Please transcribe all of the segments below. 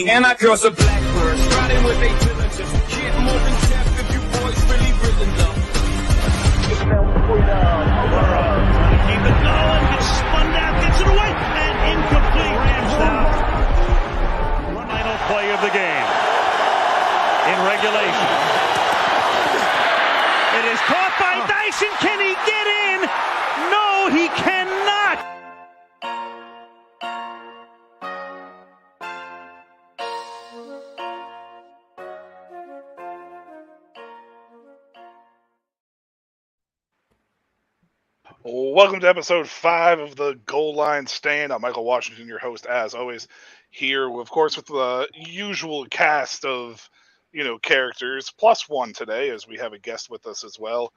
And our girls are blackbirds, riding with their diligence. Can't more than Jeff if you boys really rhythm them. Trying to keep it going, gets spun down, gets it away, and incomplete. Rams down. Final play of the game in regulation. It is caught by Dyson. Can he get in? No, he cannot. Welcome to episode 5 of the Goal Line Stand. I'm Michael Washington, your host, as always, here, of course, with the usual cast of, characters, plus one today, as we have a guest with us as well.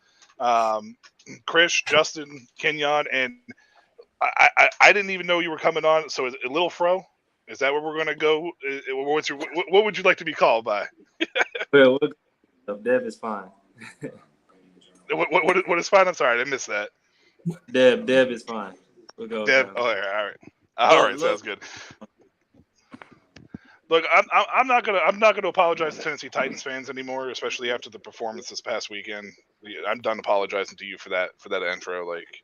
Chris, Justin, Kenyon, and I didn't even know you were coming on, so is it Little Fro? Is that where we're going to go? What would you like to be called by? Well, Dev is fine. What is fine? I'm sorry, I missed that. Deb is fine. We'll go. Deb. Oh, all right. Sounds good. Look, I'm not gonna apologize to Tennessee Titans fans anymore, especially after the performance this past weekend. I'm done apologizing to you for that intro. Like,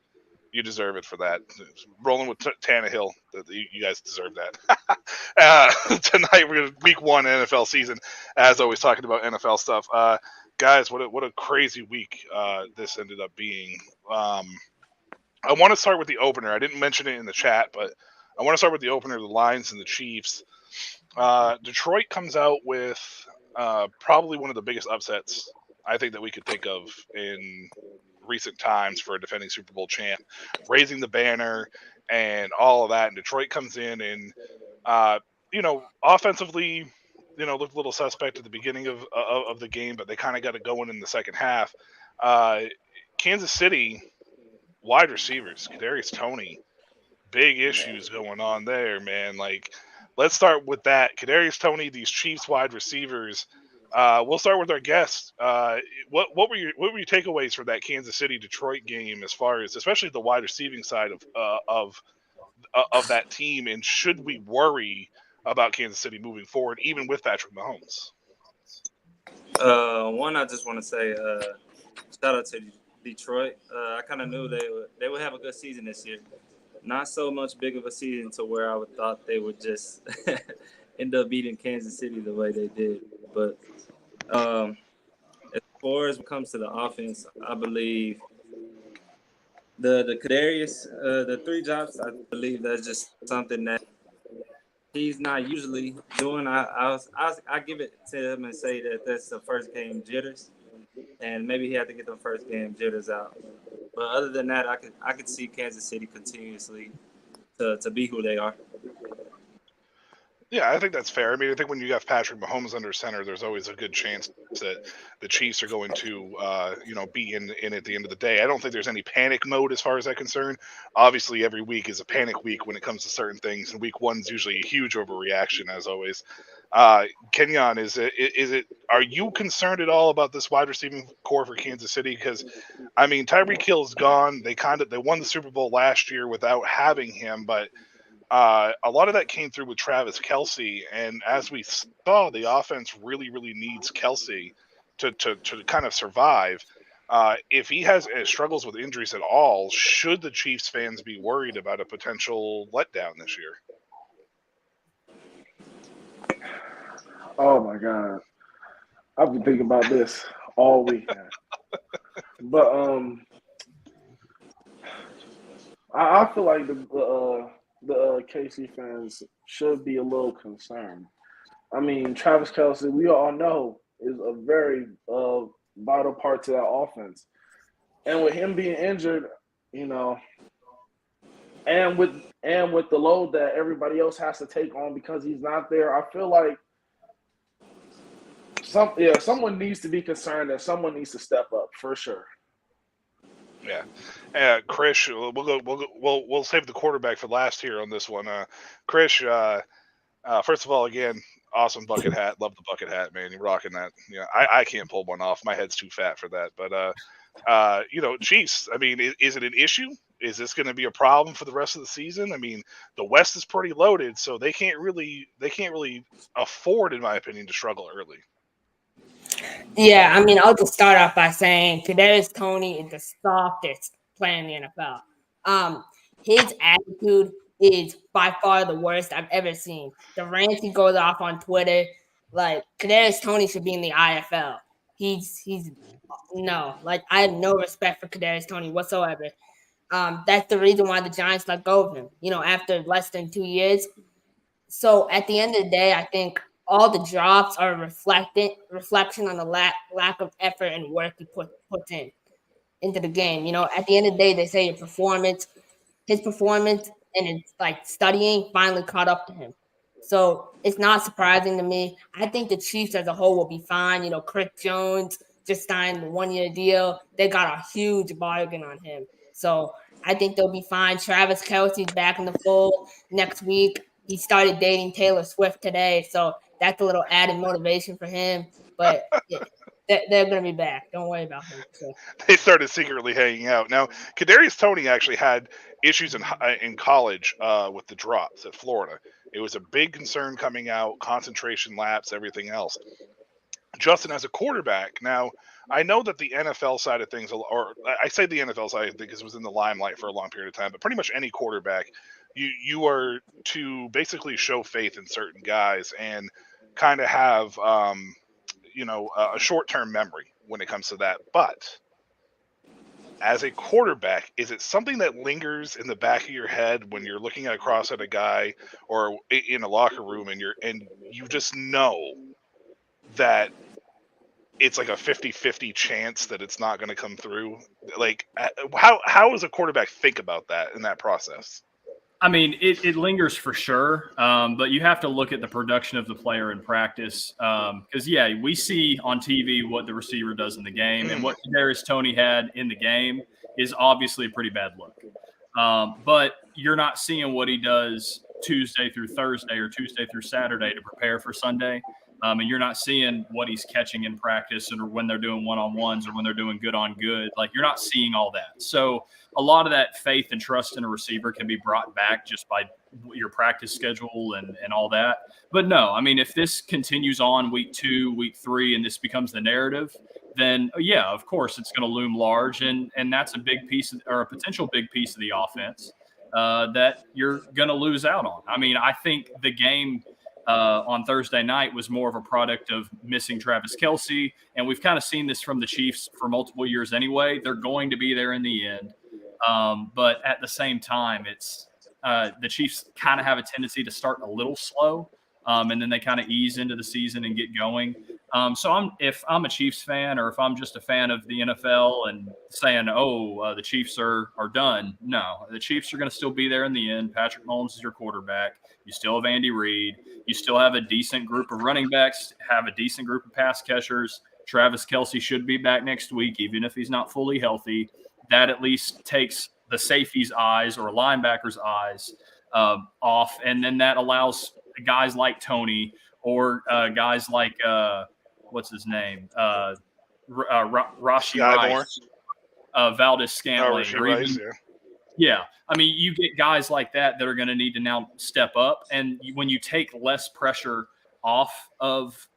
you deserve it for that. Rolling with Tannehill, you guys deserve that. Tonight we're gonna week 1 NFL season, as always, talking about NFL stuff. Guys, what a crazy week this ended up being. I want to start with the opener. I didn't mention it in the chat, but I want to start with the opener, the Lions and the Chiefs. Detroit comes out with probably one of the biggest upsets I think that we could think of in recent times for a defending Super Bowl champ, raising the banner and all of that. And Detroit comes in and, offensively, looked a little suspect at the beginning of the game, but they kind of got it going in the second half. Kansas City wide receivers, Kadarius Toney, big issues going on there, man. Like, let's start with that. Kadarius Toney, these Chiefs wide receivers. We'll start with our guest. What were your takeaways for that Kansas City Detroit game, as far as especially the wide receiving side of that team, and should we worry about Kansas City moving forward, even with Patrick Mahomes? One, I just want to say shout out to Detroit. I kind of knew they would have a good season this year. Not so much big of a season to where I would thought they would just end up beating Kansas City the way they did. But as far as it comes to the offense, I believe the Kadarius, the 3 drops, I believe that's just something that he's not usually doing. I give it to him and say that that's the first game jitters, and maybe he had to get the first game jitters out. But other than that, I could see Kansas City continuously to be who they are. Yeah, I think that's fair. I mean, I think when you have Patrick Mahomes under center, there's always a good chance that the Chiefs are going to, be in at the end of the day. I don't think there's any panic mode as far as that concerned. Obviously, every week is a panic week when it comes to certain things, and week 1 is usually a huge overreaction, as always. Kenyon, are you concerned at all about this wide receiving core for Kansas City? Because, I mean, Tyreek Hill's gone. They won the Super Bowl last year without having him, but a lot of that came through with Travis Kelce, and as we saw, the offense really, really needs Kelce to kind of survive. If he has struggles with injuries at all, should the Chiefs fans be worried about a potential letdown this year? Oh my God, I've been thinking about this all weekend. But I feel like the KC fans should be a little concerned. I mean, Travis Kelce, we all know, is a very vital part to that offense. And with him being injured, you know, and with the load that everybody else has to take on because he's not there, I feel like someone needs to be concerned and someone needs to step up for sure. Yeah, Chris, we'll save the quarterback for last here on this one. Chris, first of all, again, awesome bucket hat. Love the bucket hat, man. You're rocking that. Yeah, I can't pull one off. My head's too fat for that. But Chiefs. I mean, is it an issue? Is this going to be a problem for the rest of the season? I mean, the West is pretty loaded, so they can't really afford, in my opinion, to struggle early. Yeah, I mean, I'll just start off by saying Kadarius Toney is the softest player in the NFL. His attitude is by far the worst I've ever seen. The rants he goes off on Twitter, like Kadarius Toney should be in the IFL. I have no respect for Kadarius Toney whatsoever. That's the reason why the Giants let go of him, after less than 2 years. So at the end of the day, I think all the drops are a reflection on the lack of effort and work he puts into the game. At the end of the day, they say his performance and his studying finally caught up to him. So it's not surprising to me. I think the Chiefs as a whole will be fine. Chris Jones just signed a 1-year deal. They got a huge bargain on him. So I think they'll be fine. Travis Kelce's back in the fold next week. He started dating Taylor Swift today, so that's a little added motivation for him. But they're going to be back. Don't worry about him. So. They started secretly hanging out. Now, Kadarius Toney actually had issues in college with the drops at Florida. It was a big concern coming out, concentration lapse, everything else. Justin, as a quarterback, now I know that the NFL side of things, or I say the NFL side because it was in the limelight for a long period of time, but pretty much any quarterback, you are to basically show faith in certain guys and kind of have a short-term memory when it comes to that. But as a quarterback, is it something that lingers in the back of your head when you're looking across at a guy or in a locker room and you just know that it's like a 50-50 chance that it's not going to come through? Like, how does a quarterback think about that in that process? I mean, it lingers for sure, but you have to look at the production of the player in practice because, we see on TV what the receiver does in the game, and what Kadarius Toney had in the game is obviously a pretty bad look. But you're not seeing what he does Tuesday through Thursday or Tuesday through Saturday to prepare for Sunday. And you're not seeing what he's catching in practice or when they're doing one-on-ones or when they're doing good on good. Like, you're not seeing all that. So a lot of that faith and trust in a receiver can be brought back just by your practice schedule and all that. But no, I mean, if this continues on week 2, week 3, and this becomes the narrative, then of course it's going to loom large. And that's a big piece or a potential big piece of the offense that you're going to lose out on. I mean, I think the game on Thursday night was more of a product of missing Travis Kelce. And we've kind of seen this from the Chiefs for multiple years anyway. They're going to be there in the end. But at the same time, it's the Chiefs kind of have a tendency to start a little slow. And then they kind of ease into the season and get going. So if I'm a Chiefs fan or if I'm just a fan of the NFL and saying, the Chiefs are done. No, the Chiefs are going to still be there in the end. Patrick Mahomes is your quarterback. You still have Andy Reid. You still have a decent group of running backs, have a decent group of pass catchers. Travis Kelce should be back next week, even if he's not fully healthy. That at least takes the safety's eyes or linebacker's eyes off. And then that allows guys like Toney or guys like, what's his name? Rashi Rice, Valdez Scantling. I mean, you get guys like that are going to need to now step up. And when you take less pressure off of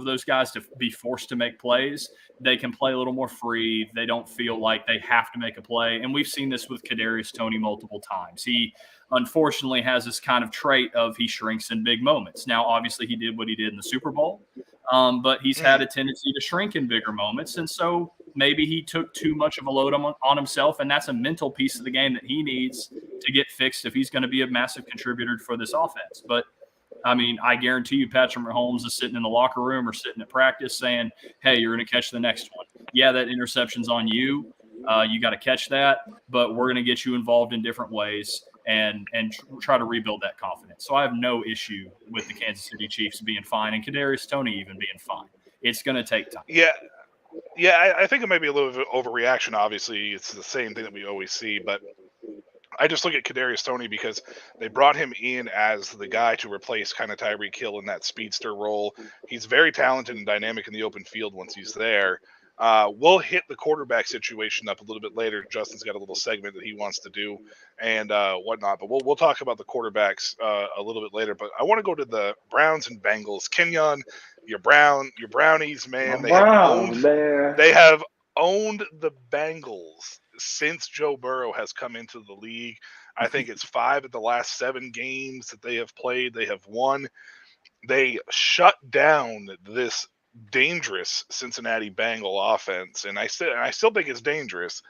those guys to be forced to make plays, they can play a little more free. They don't feel like they have to make a play. And we've seen this with Kadarius Toney multiple times. He unfortunately has this kind of trait of he shrinks in big moments. Now, obviously, he did what he did in the Super Bowl, but he's had a tendency to shrink in bigger moments. And so maybe he took too much of a load on himself, and that's a mental piece of the game that he needs to get fixed if he's going to be a massive contributor for this offense. But I mean, I guarantee you Patrick Mahomes is sitting in the locker room or sitting at practice saying, hey, you're going to catch the next one. Yeah, that interception's on you. You got to catch that, but we're going to get you involved in different ways and try to rebuild that confidence. So I have no issue with the Kansas City Chiefs being fine and Kadarius Toney even being fine. It's going to take time. Yeah, I think it might be a little bit of overreaction. Obviously, it's the same thing that we always see, but I just look at Kadarius Toney because they brought him in as the guy to replace kind of Tyreek Hill in that speedster role. He's very talented and dynamic in the open field once he's there. We'll hit the quarterback situation up a little bit later. Justin's got a little segment that he wants to do and whatnot, but we'll talk about the quarterbacks a little bit later. But I want to go to the Browns and Bengals. Kenyon, your Brownies, man. They have owned the Bengals since Joe Burrow has come into the league. I think it's 5 of the last 7 games that they have played. They have won. They shut down this dangerous Cincinnati Bengal offense, and I still think it's dangerous.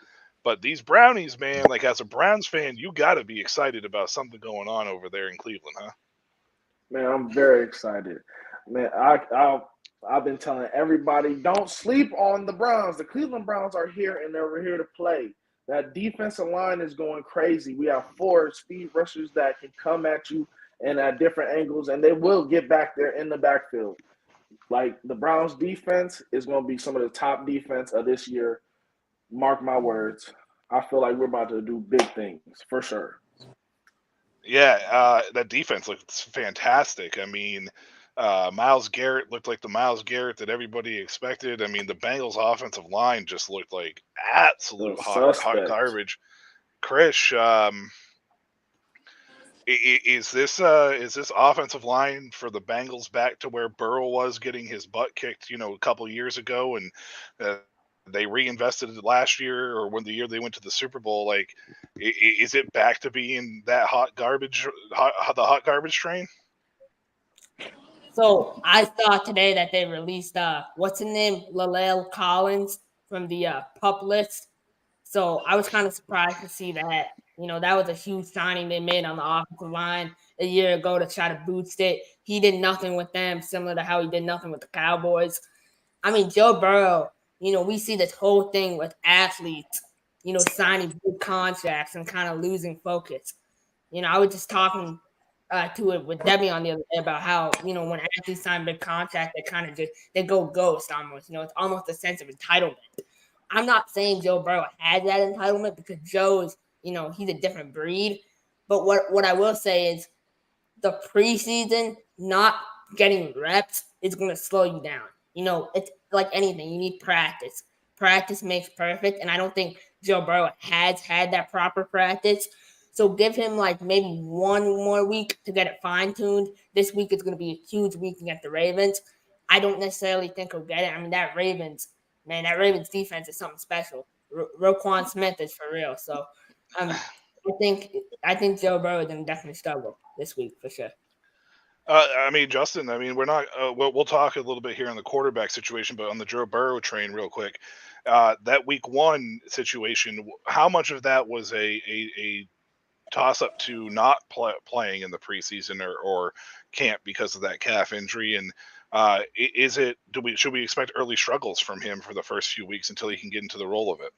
But these Brownies, man, like as a Browns fan, you got to be excited about something going on over there in Cleveland, huh? Man, I'm very excited. Man, I've been telling everybody, don't sleep on the Browns. The Cleveland Browns are here, and they're here to play. That defensive line is going crazy. We have 4 speed rushers that can come at you and at different angles, and they will get back there in the backfield. Like, the Browns defense is going to be some of the top defense of this year. Mark my words. I feel like we're about to do big things, for sure. Yeah, that defense looks fantastic. I mean, Myles Garrett looked like the Myles Garrett that everybody expected. I mean, the Bengals offensive line just looked like absolute hot garbage. Krish, is this offensive line for the Bengals back to where Burrow was getting his butt kicked, a couple years ago, and they reinvested it last year, or when the year they went to the Super Bowl? Like, is it back to being that the hot garbage train? So I saw today that they released what's his name, Laleel Collins from the PUP list. So I was kind of surprised to see that. That was a huge signing they made on the offensive line a year ago to try to boost it. He did nothing with them, similar to how he did nothing with the Cowboys. I mean, Joe Burrow, we see this whole thing with athletes, signing big contracts and kind of losing focus. I was just talking to it with Debbie on the other day about how, when athletes sign big contract, they kind of they go ghost almost. It's almost a sense of entitlement. I'm not saying Joe Burrow has that entitlement because Joe's, he's a different breed. But what I will say is the preseason not getting reps is going to slow you down. It's like anything. You need practice. Practice makes perfect. And I don't think Joe Burrow has had that proper practice. So give him like maybe 1 more week to get it fine-tuned. This week is going to be a huge week against the Ravens. I don't necessarily think he'll get it. I mean, that Ravens defense is something special. Roquan Smith is for real. So I think Joe Burrow is going to definitely struggle this week for sure. I mean, Justin, we're not we'll talk a little bit here on the quarterback situation, but on the Joe Burrow train real quick, that week 1 situation, how much of that was a toss up to not playing in the preseason or camp because of that calf injury? And should we expect early struggles from him for the first few weeks until he can get into the role of it?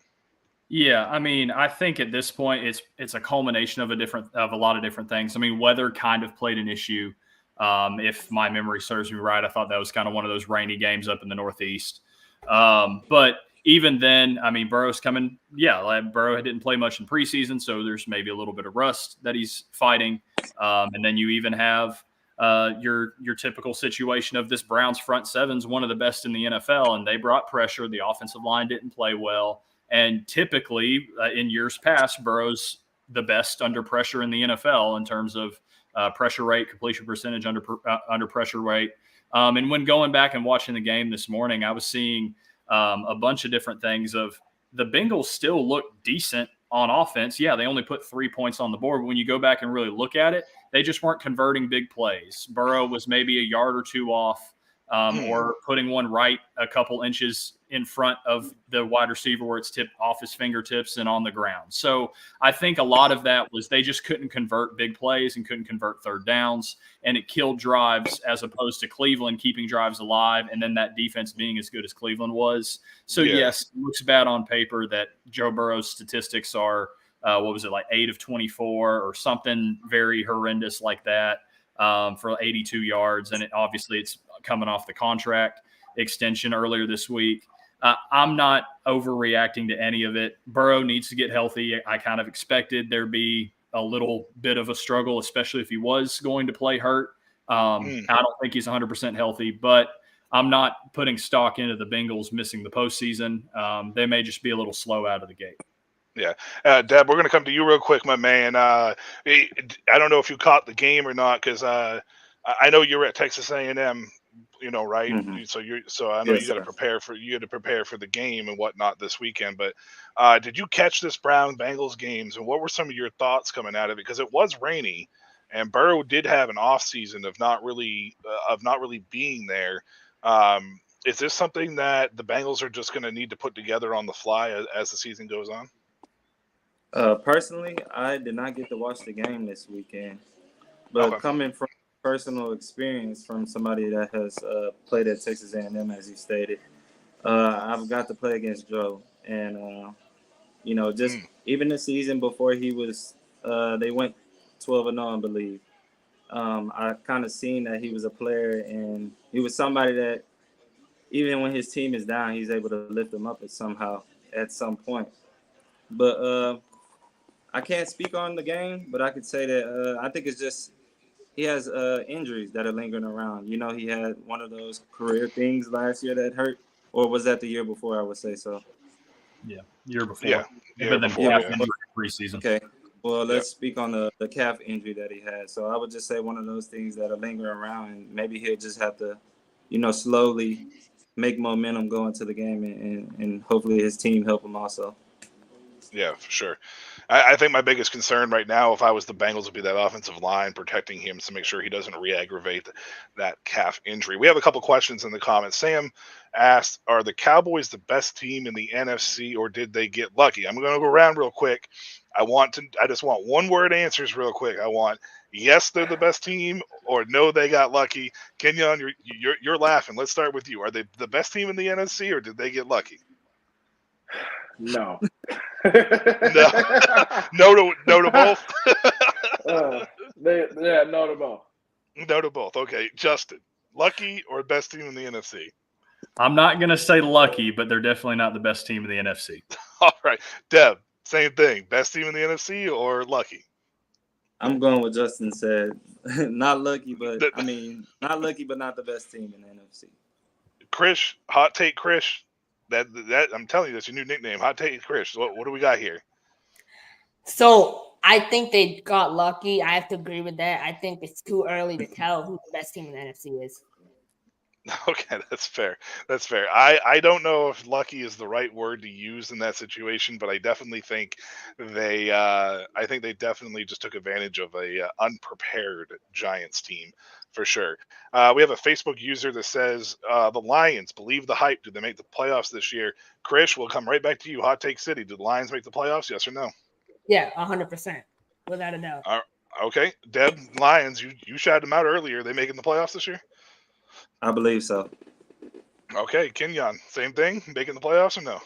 Yeah, I mean, I think at this point it's a culmination of a lot of different things. I mean, weather kind of played an issue. If my memory serves me right, I thought that was kind of one of those rainy games up in the Northeast. But even then, I mean, Burrow's coming. Yeah, Burrow didn't play much in preseason, so there's maybe a little bit of rust that he's fighting. And then you even have your typical situation of this Browns front seven's one of the best in the NFL, and they brought pressure. The offensive line didn't play well. And typically, in years past, Burrow's the best under pressure in the NFL in terms of pressure rate, completion percentage under pressure rate. And when going back and watching the game this morning, I was seeing a bunch of different things of the Bengals still look decent on offense. Yeah, they only put 3 points on the board. But when you go back and really look at it, they just weren't converting big plays. Burrow was maybe a yard or 2 off or putting one right a couple inches in front of the wide receiver where it's tipped off his fingertips and on the ground. So I think a lot of that was they just couldn't convert big plays and couldn't convert third downs, and it killed drives as opposed to Cleveland keeping drives alive and then that defense being as good as Cleveland was. So, yes, it looks bad on paper that Joe Burrow's statistics are, 8 of 24 or something very horrendous like that for 82 yards. And it's coming off the contract extension earlier this week. I'm not overreacting to any of it. Burrow needs to get healthy. I kind of expected there'd be a little bit of a struggle, especially if he was going to play hurt. I don't think he's 100% healthy, but I'm not putting stock into the Bengals missing the postseason. They may just be a little slow out of the gate. Yeah. Deb, we're going to come to you real quick, my man. I don't know if you caught the game or not, because I know you're at Texas A&M, right? Mhm. So I know Yes, you got to sir. prepare for the game and whatnot this weekend. But did you catch this Brown Bengals games, and what were some of your thoughts coming out of it? Because it was rainy, and Burrow did have an off season of not really being there. Is this something that the Bengals are just going to need to put together on the fly as the season goes on? Personally, I did not get to watch the game this weekend, but Okay. coming from personal experience from somebody that has played at Texas A&M, as you stated, I've got to play against Joe, and just even the season before he was, they went 12-0, I believe. I kind of seen that he was a player, and he was somebody that even when his team is down, he's able to lift them up at some point. But I can't speak on the game, but I could say that I think it's just he has injuries that are lingering around. He had one of those career things last year that hurt, or was that the year before? I would say so. Yeah, year before. Yeah, Better than before, calf yeah. injury preseason. Okay. Well, let's speak on the calf injury that he had. So I would just say one of those things that are lingering around, and maybe he'll just have to, slowly make momentum go into the game, and hopefully his team help him also. Yeah, for sure. I think my biggest concern right now, if I was the Bengals, would be that offensive line protecting him to make sure he doesn't re-aggravate that calf injury. We have a couple questions in the comments. Sam asked, are the Cowboys the best team in the NFC, or did they get lucky? I'm going to go around real quick. I just want one-word answers real quick. I want yes, they're the best team, or no, they got lucky. Kenyon, you're laughing. Let's start with you. Are they the best team in the NFC, or did they get lucky? No. No to both. No to both. No to both. Okay, Justin, lucky or best team in the NFC? I'm not going to say lucky, but they're definitely not the best team in the NFC. All right, Deb, same thing. Best team in the NFC or lucky? I'm going with Justin said. Not lucky, but not lucky, but not the best team in the NFC. Krish, hot take, Krish. That I'm telling you, that's your new nickname, hot take, Krish. What do we got here? So I think they got lucky. I have to agree with that. I think it's too early to tell who the best team in the NFC is. Okay, that's fair. That's fair. I don't know if lucky is the right word to use in that situation, but I definitely think they definitely just took advantage of a unprepared Giants team for sure. We have a Facebook user that says the Lions, believe the hype. Did they make the playoffs this year? Krish, we'll come right back to you. Hot take city. Did the Lions make the playoffs? Yes or no? Yeah, 100%, without a doubt. Okay, Deb, Lions. You shouted them out earlier. They making the playoffs this year? I believe so. Okay, Kenyon, same thing. Making the playoffs or no?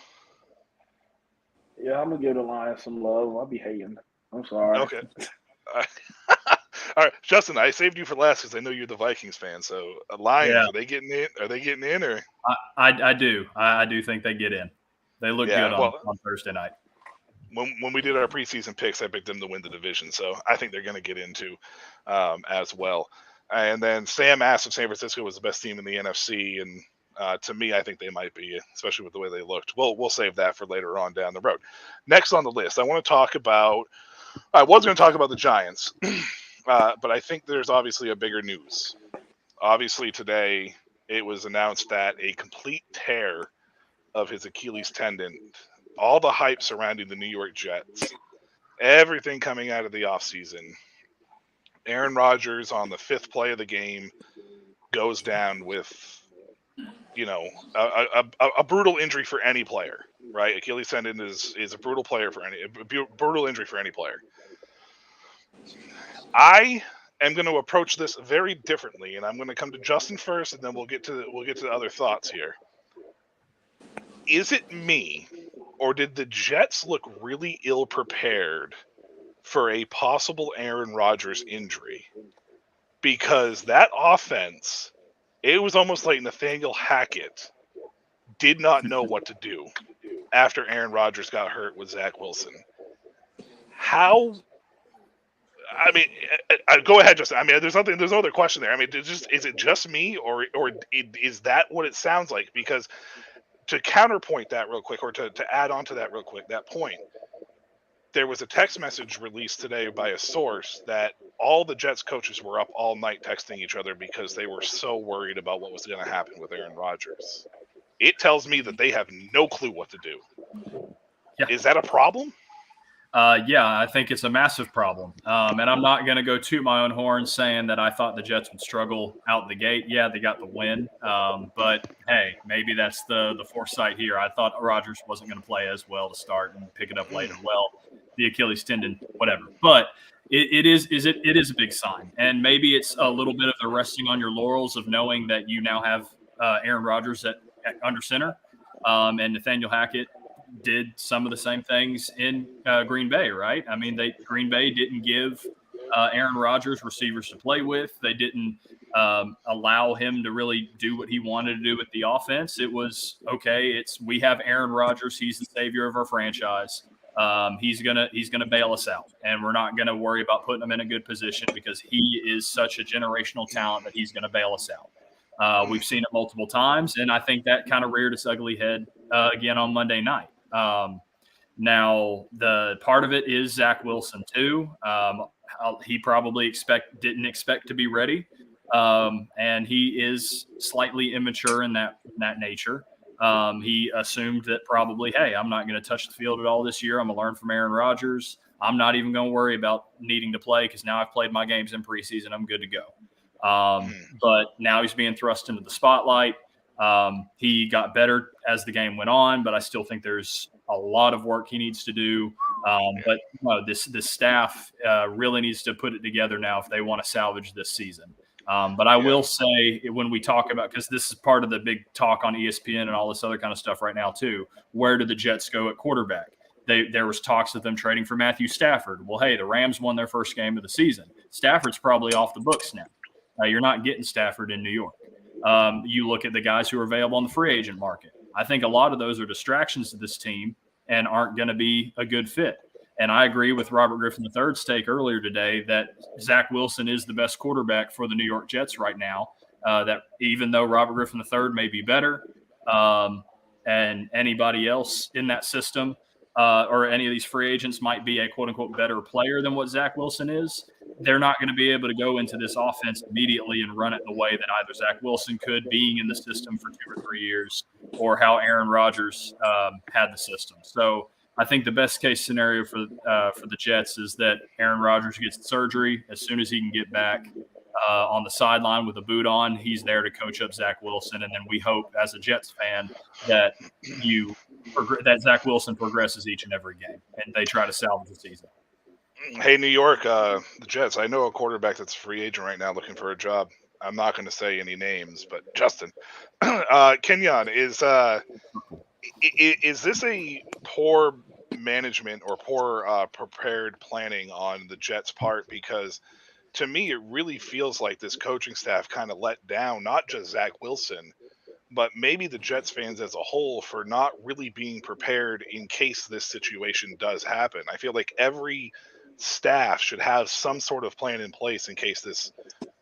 Yeah, I'm gonna give the Lions some love. I'll be hating. I'm sorry. Okay. All right, Justin, I saved you for last because I know you're the Vikings fan. So, Lions, Yeah. Are they getting in? Are they getting in, or? I do. I do think they get in. They look good on Thursday night. When we did our preseason picks, I picked them to win the division. So I think they're going to get into as well. And then Sam asked if San Francisco was the best team in the NFC, and to me, I think they might be, especially with the way they looked. We'll save that for later on down the road. Next on the list, I want to talk about. I was going to talk about the Giants, but I think there's obviously a bigger news. Obviously, today it was announced that a complete tear of his Achilles tendon, all the hype surrounding the New York Jets, everything coming out of the offseason. Aaron Rodgers on the 5th play of the game goes down with a brutal injury for any player, right? Achilles tendon is a brutal brutal injury for any player. I am going to approach this very differently, and I'm going to come to Justin first, and then we'll get to the other thoughts here. Is it me, or did the Jets look really ill prepared for a possible Aaron Rodgers injury? Because that offense, it was almost like Nathaniel Hackett did not know what to do after Aaron Rodgers got hurt with Zach Wilson. How? I mean, go ahead, Justin. I mean, there's no other question there. I mean, is it just me, or is that what it sounds like? Because to counterpoint that real quick, or to add on to that real quick, that point, there was a text message released today by a source that all the Jets coaches were up all night texting each other because they were so worried about what was going to happen with Aaron Rodgers. It tells me that they have no clue what to do. Yeah. Is that a problem? Yeah, I think it's a massive problem. And I'm not going to go toot my own horn saying that I thought the Jets would struggle out the gate. Yeah, they got the win. But, hey, maybe that's the foresight here. I thought Rodgers wasn't going to play as well to start and pick it up later. Well, the Achilles tendon, whatever. But it is a big sign. And maybe it's a little bit of the resting on your laurels of knowing that you now have Aaron Rodgers at under center and Nathaniel Hackett did some of the same things in Green Bay, right? I mean, Green Bay didn't give Aaron Rodgers receivers to play with. They didn't allow him to really do what he wanted to do with the offense. It was, okay, we have Aaron Rodgers. He's the savior of our franchise. He's gonna bail us out, and we're not gonna worry about putting him in a good position because he is such a generational talent that he's gonna bail us out. We've seen it multiple times, and I think that kind of reared its ugly head again on Monday night. Now, the part of it is Zach Wilson too. He probably didn't expect to be ready, and he is slightly immature in that nature. He assumed that probably, hey, I'm not going to touch the field at all this year. I'm going to learn from Aaron Rodgers. I'm not even going to worry about needing to play because now I've played my games in preseason. I'm good to go. But now he's being thrust into the spotlight. He got better as the game went on, but I still think there's a lot of work he needs to do. But this staff really needs to put it together now if they want to salvage this season. But I will say when we talk about, because this is part of the big talk on ESPN and all this other kind of stuff right now too, where do the Jets go at quarterback? There was talks of them trading for Matthew Stafford. Well, hey, the Rams won their first game of the season. Stafford's probably off the books now. You're not getting Stafford in New York. You look at the guys who are available on the free agent market. I think a lot of those are distractions to this team and aren't going to be a good fit. And I agree with Robert Griffin III's take earlier today that Zach Wilson is the best quarterback for the New York Jets right now. That even though Robert Griffin III may be better and anybody else in that system or any of these free agents might be a quote-unquote better player than what Zach Wilson is, they're not going to be able to go into this offense immediately and run it the way that either Zach Wilson could, being in the system for 2 or 3 years, or how Aaron Rodgers had the system. So I think the best case scenario for the Jets is that Aaron Rodgers gets surgery as soon as he can get back on the sideline with a boot on. He's there to coach up Zach Wilson, and then we hope, as a Jets fan, that that Zach Wilson progresses each and every game, and they try to salvage the season. Hey, New York, the Jets. I know a quarterback that's a free agent right now looking for a job. I'm not going to say any names, but Justin, Kenyon, is this a poor management or poor prepared planning on the Jets' part? Because to me, it really feels like this coaching staff kind of let down not just Zach Wilson, but maybe the Jets fans as a whole for not really being prepared in case this situation does happen. I feel like every staff should have some sort of plan in place in case this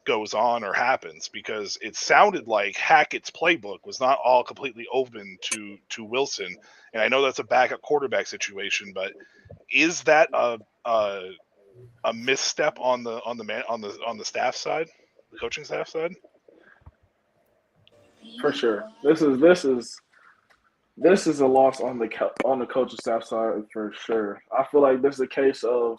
goes on or happens, because it sounded like Hackett's playbook was not all completely open to Wilson. And I know that's a backup quarterback situation, but is that a misstep on the staff side, the coaching staff side? For sure, this is a loss on the coaching staff side for sure. I feel like this is a case of,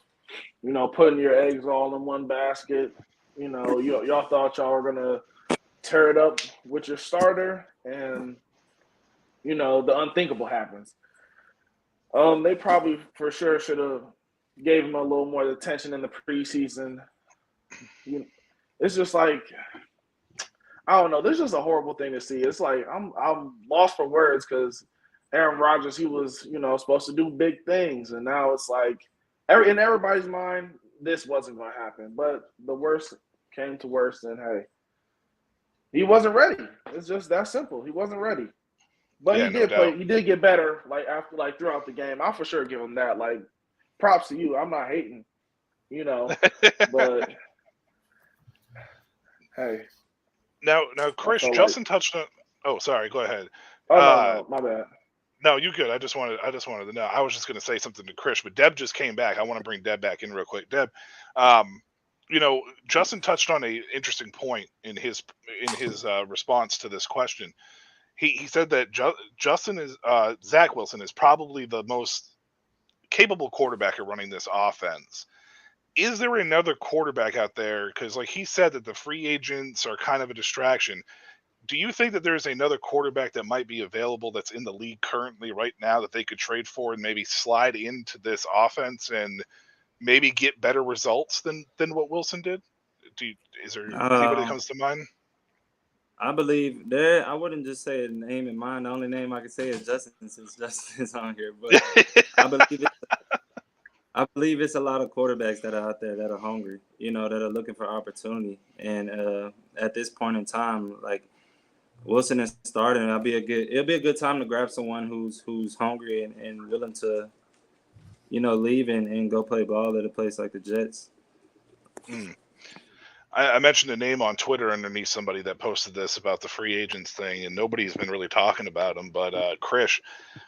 putting your eggs all in one basket. Y'all thought y'all were gonna tear it up with your starter, and the unthinkable happens. They probably for sure should have gave him a little more attention in the preseason. It's just like, I don't know. This is just a horrible thing to see. It's like I'm lost for words because Aaron Rodgers, he was supposed to do big things, and now it's like in everybody's mind this wasn't going to happen. But the worst came to worst, and hey, he wasn't ready. It's just that simple. He wasn't ready. But Yeah, he did no play. doubt. He did get better, throughout the game. I'll for sure give him that. Like, props to you. I'm not hating, but hey. Now, Chris, Justin touched on. Oh, sorry. Go ahead. Oh no, my bad. No, you good. I just wanted to know. I was just going to say something to Chris, but Deb just came back. I want to bring Deb back in real quick. Deb, Justin touched on a interesting point in his response to this question. He said that Zach Wilson is probably the most capable quarterback at running this offense. Is there another quarterback out there? Because like he said that the free agents are kind of a distraction. Do you think that there's another quarterback that might be available that's in the league currently right now that they could trade for and maybe slide into this offense and maybe get better results than what Wilson did? Is there anybody that comes to mind? I believe there. I wouldn't just say a name in mind. The only name I can say is Justin, since Justin is on here. But I believe it's a lot of quarterbacks that are out there that are hungry, that are looking for opportunity. And at this point in time, like Wilson is starting, it'll be a good time to grab someone who's hungry and willing to, leave and go play ball at a place like the Jets. I mentioned a name on Twitter underneath somebody that posted this about the free agents thing, and nobody's been really talking about him. But Krish,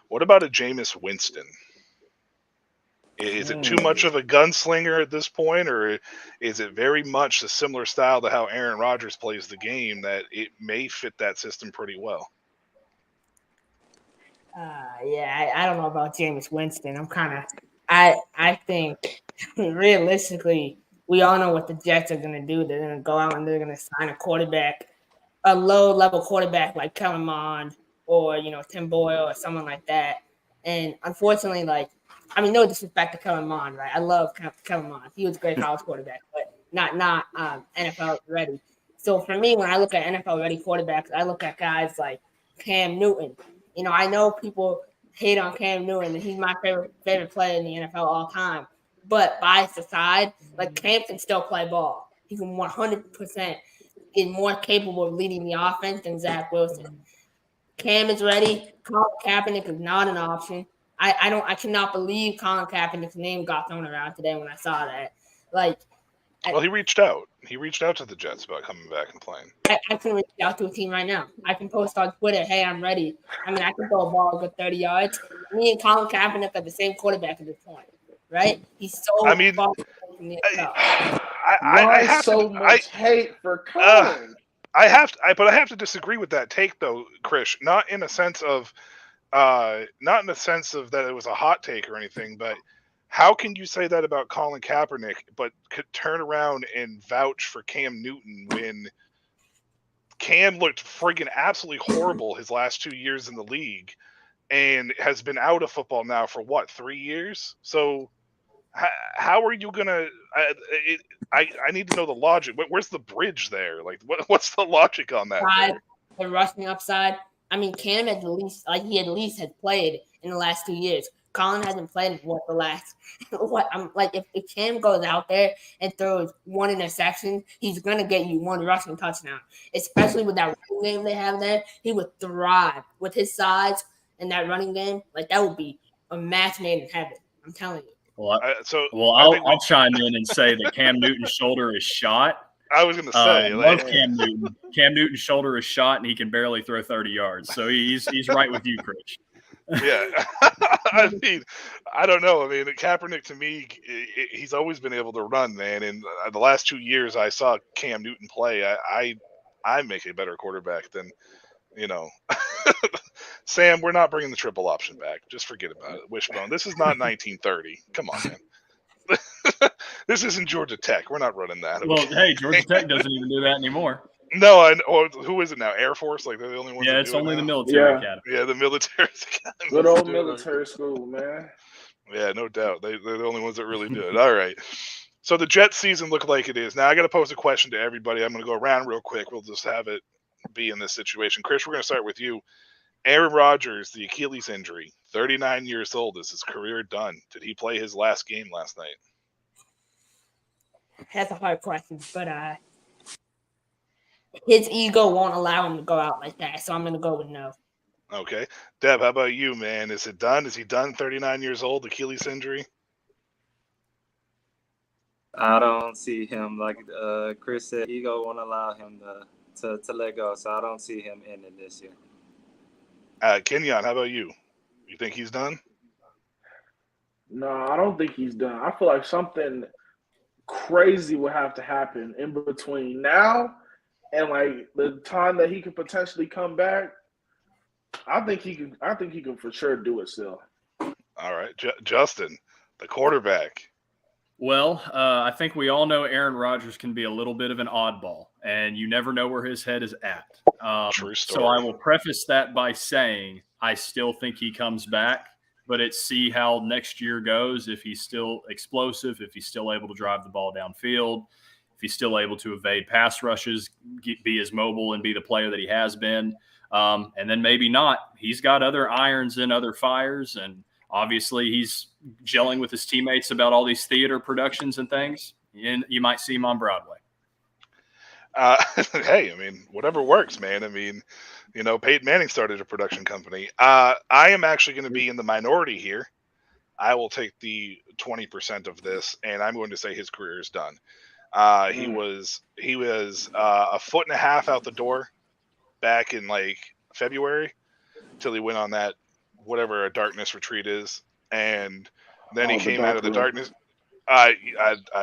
what about a Jameis Winston? Is it too much of a gunslinger at this point, or is it very much a similar style to how Aaron Rodgers plays the game that it may fit that system pretty well? I don't know about Jameis Winston. I think realistically, we all know what the Jets are going to do. They're going to go out and they're going to sign a quarterback, a low-level quarterback like Kellen Mond or, Tim Boyle or someone like that. And unfortunately, no disrespect to Kellen Mond, right? I love Kellen Mond. He was a great college quarterback, but not NFL ready. So for me, when I look at NFL ready quarterbacks, I look at guys like Cam Newton. I know people hate on Cam Newton, and he's my favorite player in the NFL all time. But bias aside, Cam can still play ball. He can 100% get more capable of leading the offense than Zach Wilson. Cam is ready. Colin Kaepernick is not an option. I cannot believe Colin Kaepernick's name got thrown around today when I saw that. Well, he reached out. He reached out to the Jets about coming back and playing. I can reach out to a team right now. I can post on Twitter, hey, I'm ready. I can throw a ball a good 30 yards. Me and Colin Kaepernick are the same quarterback at this point, right? He's so far from the NFL. I have so much hate for Colin. I have to disagree with that take though, Krish. Not in a sense of that it was a hot take or anything, but how can you say that about Colin Kaepernick, but could turn around and vouch for Cam Newton when Cam looked friggin' absolutely horrible his last 2 years in the league and has been out of football now for 3 years? So how are you gonna? I need to know the logic. Where's the bridge there? What's the logic on that? The rushing upside. Cam at least had played in the last 2 years. Colin hasn't played the last if Cam goes out there and throws one interception, he's gonna get you one rushing touchdown. Especially with that running game they have there, he would thrive with his size and that running game. That would be a match made in heaven. I'm telling you. Well, I'll chime in and say that Cam Newton's shoulder is shot. I was going to say, love Cam Newton. Cam Newton's shoulder is shot, and he can barely throw 30 yards. So he's right with you, Chris. Yeah, I don't know. Kaepernick to me, he's always been able to run, man. And the last 2 years I saw Cam Newton play, I make a better quarterback than, Sam. We're not bringing the triple option back. Just forget about it. Wishbone. This is not 1930. Come on, man. This isn't Georgia Tech. We're not running that. Well, hey, Georgia Tech doesn't even do that anymore. No, who is it now? Air Force? Like they're the only ones. Yeah, that it's do it only the now? military Yeah. academy. Yeah, the military academy. Good old military school, man. Yeah, no doubt. They're the only ones that really do it. All right. So the Jets season looked like it is. Now I got to pose a question to everybody. I'm going to go around real quick. We'll just have it be in this situation. Chris, we're going to start with you. Aaron Rodgers, the Achilles injury, 39 years old. Is his career done? Did he play his last game last night? That's a hard question, but his ego won't allow him to go out like that. So I'm gonna go with no. Okay. Deb, how about you, man? Is it done? Is he done? 39 years old, Achilles injury? I don't see him, like Chris said, ego won't allow him to let go. So I don't see him ending this year. Kenyon, how about you? You think he's done? No, I don't think he's done. I feel like something crazy would have to happen in between now and like the time that he could potentially come back. I think he can for sure do it still. All right. Justin, the quarterback. Well, I think we all know Aaron Rodgers can be a little bit of an oddball, and you never know where his head is at. True story. So I will preface that by saying I still think he comes back, but it's see how next year goes, if he's still explosive, if he's still able to drive the ball downfield, if he's still able to evade pass rushes, be as mobile and be the player that he has been. And then maybe not. He's got other irons and other fires, and obviously he's gelling with his teammates about all these theater productions and things. And you might see him on Broadway. Hey, I mean, whatever works, man. I mean, you know, Peyton Manning started a production company. I am actually going to be in the minority here. I will take the 20% of this, and I'm going to say his career is done. He was a foot and a half out the door back in like February till he went on that whatever a darkness retreat is, and then he came out of the darkness. I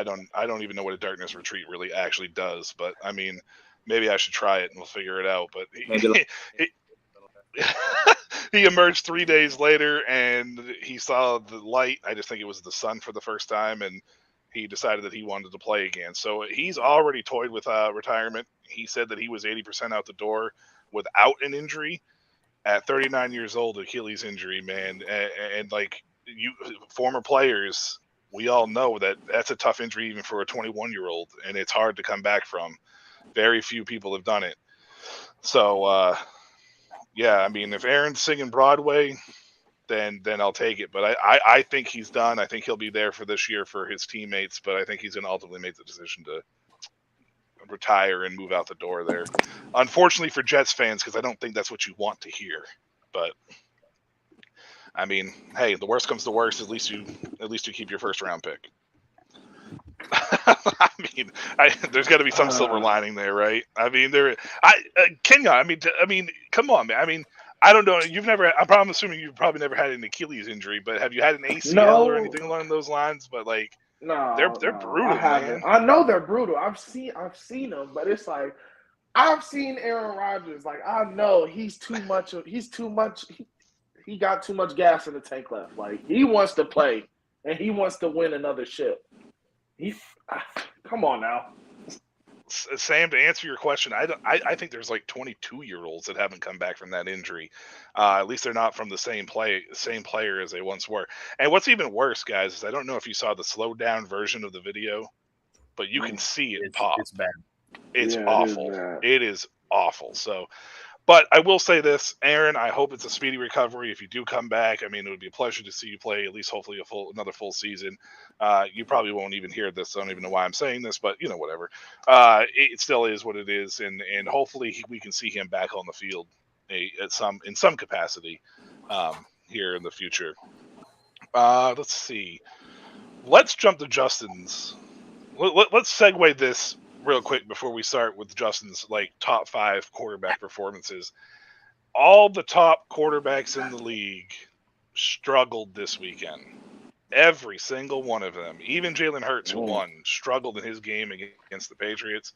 don't even know what a darkness retreat really actually does, but I mean, maybe I should try it and we'll figure it out. But he emerged 3 days later and he saw the light. I just think it was the sun for the first time, and he decided that he wanted to play again. So he's already toyed with retirement. He said that he was 80% out the door without an injury at 39 years old. Achilles injury, man, and like you former players, we all know that that's a tough injury even for a 21-year-old, and it's hard to come back from. Very few people have done it. So, yeah, I mean, if Aaron's singing Broadway, then I'll take it. But I think he's done. I think he'll be there for this year for his teammates, but I think he's going to ultimately make the decision to retire and move out the door there. Unfortunately for Jets fans, because I don't think that's what you want to hear. But I mean, hey, the worst comes to worst. At least you keep your first round pick. I mean, there's got to be some silver lining there, right? I mean, Kenya. I mean, come on, man. I mean, I don't know. I'm assuming you've probably never had an Achilles injury, but have you had an ACL or anything along those lines? But like, no, they're brutal, I haven't. man. I know they're brutal. I've seen them, but it's like I've seen Aaron Rodgers. Like I know he's too much. He got too much gas in the tank left. Like he wants to play and he wants to win another ship. Come on now. Sam, to answer your question, I think there's like 22-year-olds that haven't come back from that injury. At least they're not from the same player as they once were. And what's even worse, guys, is I don't know if you saw the slowed down version of the video, but you can see it pop. It's bad. It's awful. It is awful. So, but I will say this, Aaron, I hope it's a speedy recovery. If you do come back, I mean, it would be a pleasure to see you play at least hopefully another full season. You probably won't even hear this. I don't even know why I'm saying this, but you know, whatever. It still is what it is. And hopefully we can see him back on the field in some capacity here in the future. Let's see. Let's jump to Justin's. Let's segue this real quick before we start with Justin's like top 5 quarterback performances. All the top quarterbacks in the league struggled this weekend. Every single one of them. Even Jalen Hurts, who won, struggled in his game against the Patriots.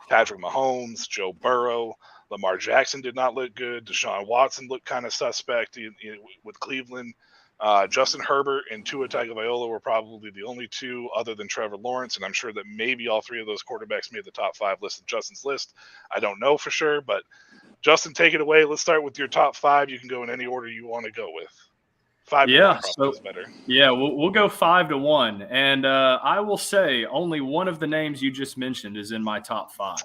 Patrick Mahomes, Joe Burrow, Lamar Jackson did not look good. Deshaun Watson looked kind of suspect with Cleveland. Justin Herbert and Tua Tagovailoa were probably the only two other than Trevor Lawrence, and I'm sure that maybe all three of those quarterbacks made the top 5 list of Justin's list. I don't know for sure, but Justin, take it away. Let's start with your top 5. You can go in any order you want to go with. 5 to 1 probably is better. Yeah, we'll go 5 to 1. And I will say only one of the names you just mentioned is in my top 5.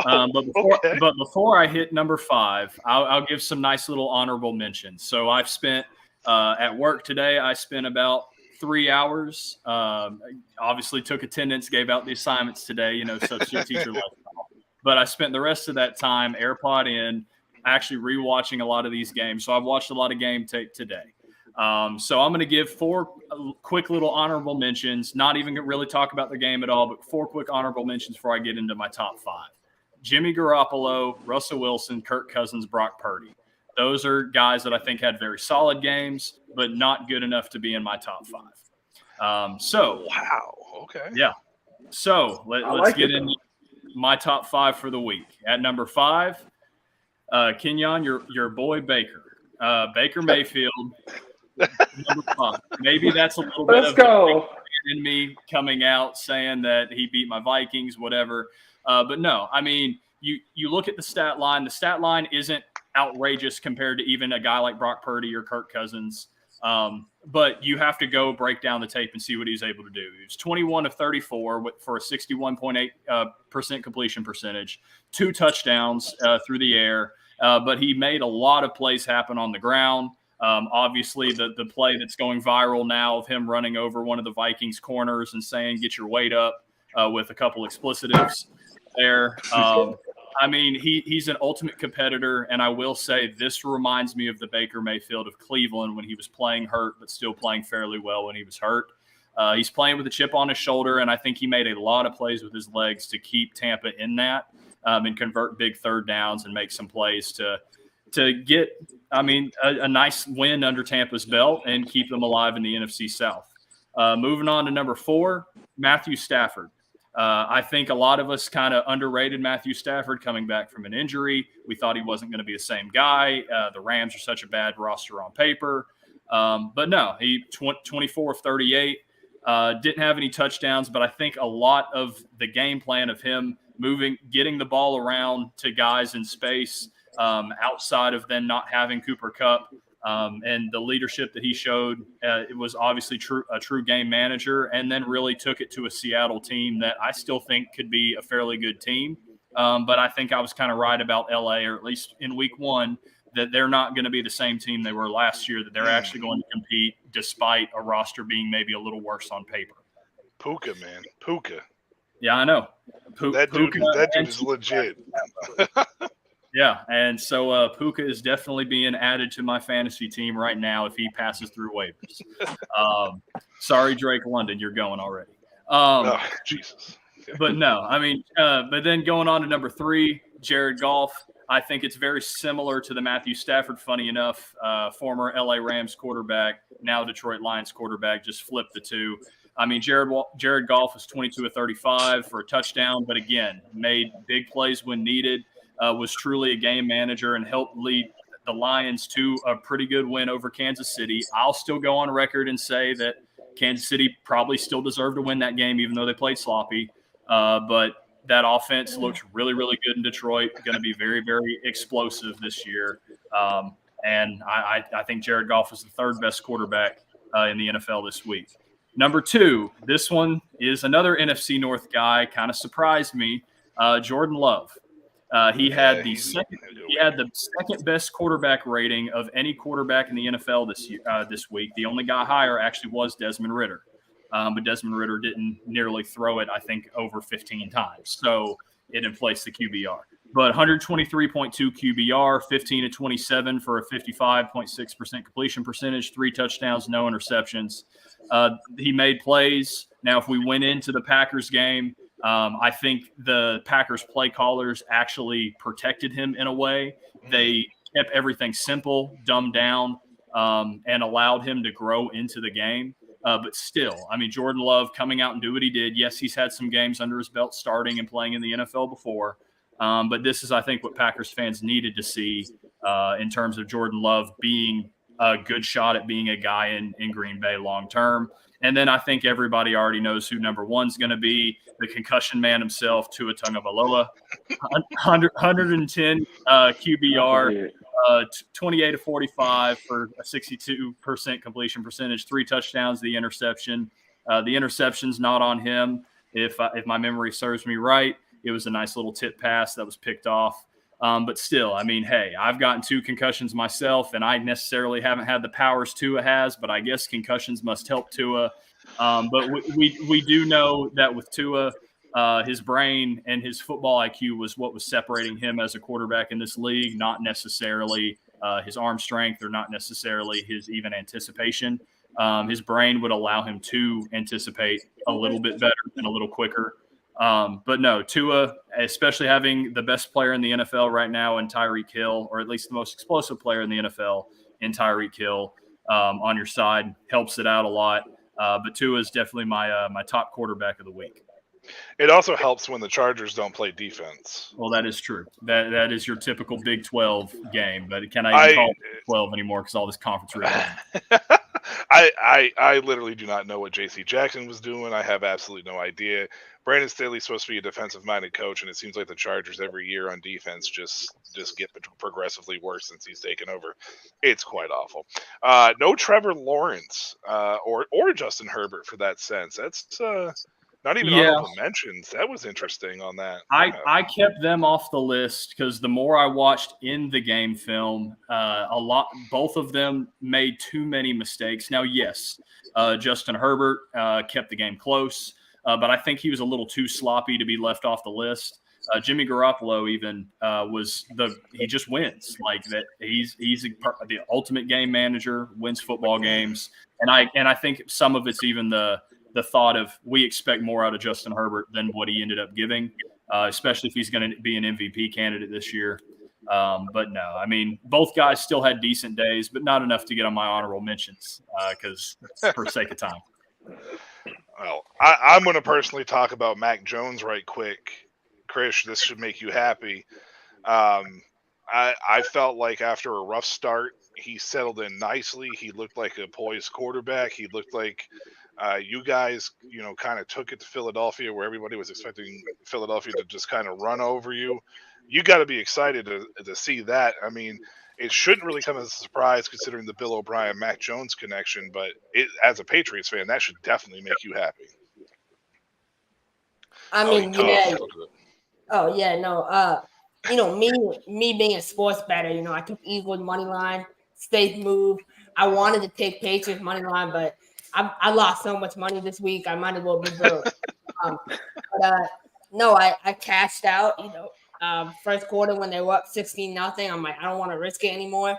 But before I hit number 5, I'll give some nice little honorable mentions. So I've spent at work today, I spent about 3 hours. Obviously took attendance, gave out the assignments today, substitute teacher lifestyle. But I spent the rest of that time AirPod in, actually rewatching a lot of these games. So I've watched a lot of game tape today. So I'm going to give 4 quick little honorable mentions, not even really talk about the game at all, but 4 quick honorable mentions before I get into my top 5. Jimmy Garoppolo, Russell Wilson, Kirk Cousins, Brock Purdy. Those are guys that I think had very solid games, but not good enough to be in my top 5. Wow. Okay. Yeah. So let's get into my top 5 for the week. At number 5, Kenyon, your boy Baker. Baker Mayfield. Number 5. Maybe that's a little bit in me coming out saying that he beat my Vikings, whatever. But no, I mean, you look at the stat line. The stat line isn't outrageous compared to even a guy like Brock Purdy or Kirk Cousins. But you have to go break down the tape and see what he's able to do. He was 21 of 34 for a 61.8% completion percentage, 2 touchdowns through the air. But he made a lot of plays happen on the ground. Obviously, the play that's going viral now of him running over one of the Vikings corners and saying, "Get your weight up," with a couple explicitives there. I mean, he's an ultimate competitor, and I will say this reminds me of the Baker Mayfield of Cleveland when he was playing hurt but still playing fairly well when he was hurt. He's playing with a chip on his shoulder, and I think he made a lot of plays with his legs to keep Tampa in that and convert big third downs and make some plays to get, a nice win under Tampa's belt and keep them alive in the NFC South. Moving on to number 4, Matthew Stafford. I think a lot of us kind of underrated Matthew Stafford coming back from an injury. We thought he wasn't going to be the same guy. The Rams are such a bad roster on paper. But no, he 24 of 38, didn't have any touchdowns, but I think a lot of the game plan of him getting the ball around to guys in space, outside of then not having Cooper Kupp, and the leadership that he showed, it was obviously a true game manager, and then really took it to a Seattle team that I still think could be a fairly good team. But I think I was kind of right about LA, or at least in week 1, that they're not going to be the same team they were last year, that they're actually going to compete despite a roster being maybe a little worse on paper. Puka, man. Puka. Yeah, I know. That dude is legit. Yeah, and so Puka is definitely being added to my fantasy team right now if he passes through waivers. Sorry, Drake London, you're going already. Jesus. But no, but then going on to number 3, Jared Goff. I think it's very similar to the Matthew Stafford, funny enough, former LA Rams quarterback, now Detroit Lions quarterback, just flipped the two. Jared Goff was 22 of 35 for a touchdown, but again, made big plays when needed. Was truly a game manager and helped lead the Lions to a pretty good win over Kansas City. I'll still go on record and say that Kansas City probably still deserved to win that game, even though they played sloppy. But that offense looks really, really good in Detroit, going to be very, very explosive this year. And I think Jared Goff is the 3rd best quarterback in the NFL this week. Number 2, this one is another NFC North guy, kind of surprised me, Jordan Love. He had the second best quarterback rating of any quarterback in the NFL this week. The only guy higher actually was Desmond Ridder, but Desmond Ridder didn't nearly throw it, I think, over 15 times. So it inflates the QBR. But 123.2 QBR, 15 of 27 for a 55.6% completion percentage, 3 touchdowns, no interceptions. He made plays. Now, if we went into the Packers game, I think the Packers play callers actually protected him in a way. They kept everything simple, dumbed down, and allowed him to grow into the game. But still, Jordan Love coming out and do what he did. Yes, he's had some games under his belt starting and playing in the NFL before. But this is, I think, what Packers fans needed to see in terms of Jordan Love being a good shot at being a guy in Green Bay long term. And then I think everybody already knows who number one's going to be, the concussion man himself, Tua Tagovailoa, 110 QBR, 28 to 45 for a 62% completion percentage, 3 touchdowns, the interception. The interception's not on him. If my memory serves me right, it was a nice little tip pass that was picked off. But still, I mean, hey, I've gotten 2 concussions myself, and I necessarily haven't had the powers Tua has, but I guess concussions must help Tua. But we do know that with Tua, his brain and his football IQ was what was separating him as a quarterback in this league, not necessarily his arm strength or not necessarily his even anticipation. His brain would allow him to anticipate a little bit better and a little quicker. But no, Tua, especially having the best player in the NFL right now in Tyreek Hill, or at least the most explosive player in the NFL in Tyreek Hill, on your side, helps it out a lot. But Tua is definitely my top quarterback of the week. It also helps when the Chargers don't play defense. Well, that is true. That is your typical Big 12 game, but can I even call it Big 12 anymore because all this conference really I literally do not know what J.C. Jackson was doing. I have absolutely no idea. Brandon Staley's supposed to be a defensive-minded coach, and it seems like the Chargers every year on defense just get progressively worse since he's taken over. It's quite awful. No Trevor Lawrence or Justin Herbert for that sense. That's not even honorable mentions. That was interesting on that. I kept them off the list because the more I watched in the game film, both of them made too many mistakes. Now, yes, Justin Herbert kept the game close, but I think he was a little too sloppy to be left off the list. Jimmy Garoppolo even he just wins like that. He's the ultimate game manager, wins football games, and I think some of it's even the thought of we expect more out of Justin Herbert than what he ended up giving, especially if he's going to be an MVP candidate this year. But no, I mean, both guys still had decent days, but not enough to get on my honorable mentions because for sake of time. Well, I'm going to personally talk about Mac Jones right quick. Krish, this should make you happy. I felt like after a rough start, he settled in nicely. He looked like a poised quarterback. He looked like you guys, kind of took it to Philadelphia where everybody was expecting Philadelphia to just kind of run over you. You got to be excited to see that. I mean, it shouldn't really come as a surprise considering the Bill O'Brien, Mac Jones connection, but as a Patriots fan, that should definitely make you happy. I mean, yeah. Oh, yeah, no. Me being a sports bettor, I took Eagles money line, safe move. I wanted to take Patriots money line, but I lost so much money this week. I might as well be broke. No, I cashed out. First quarter when they were up 16-0. I'm like, I don't want to risk it anymore.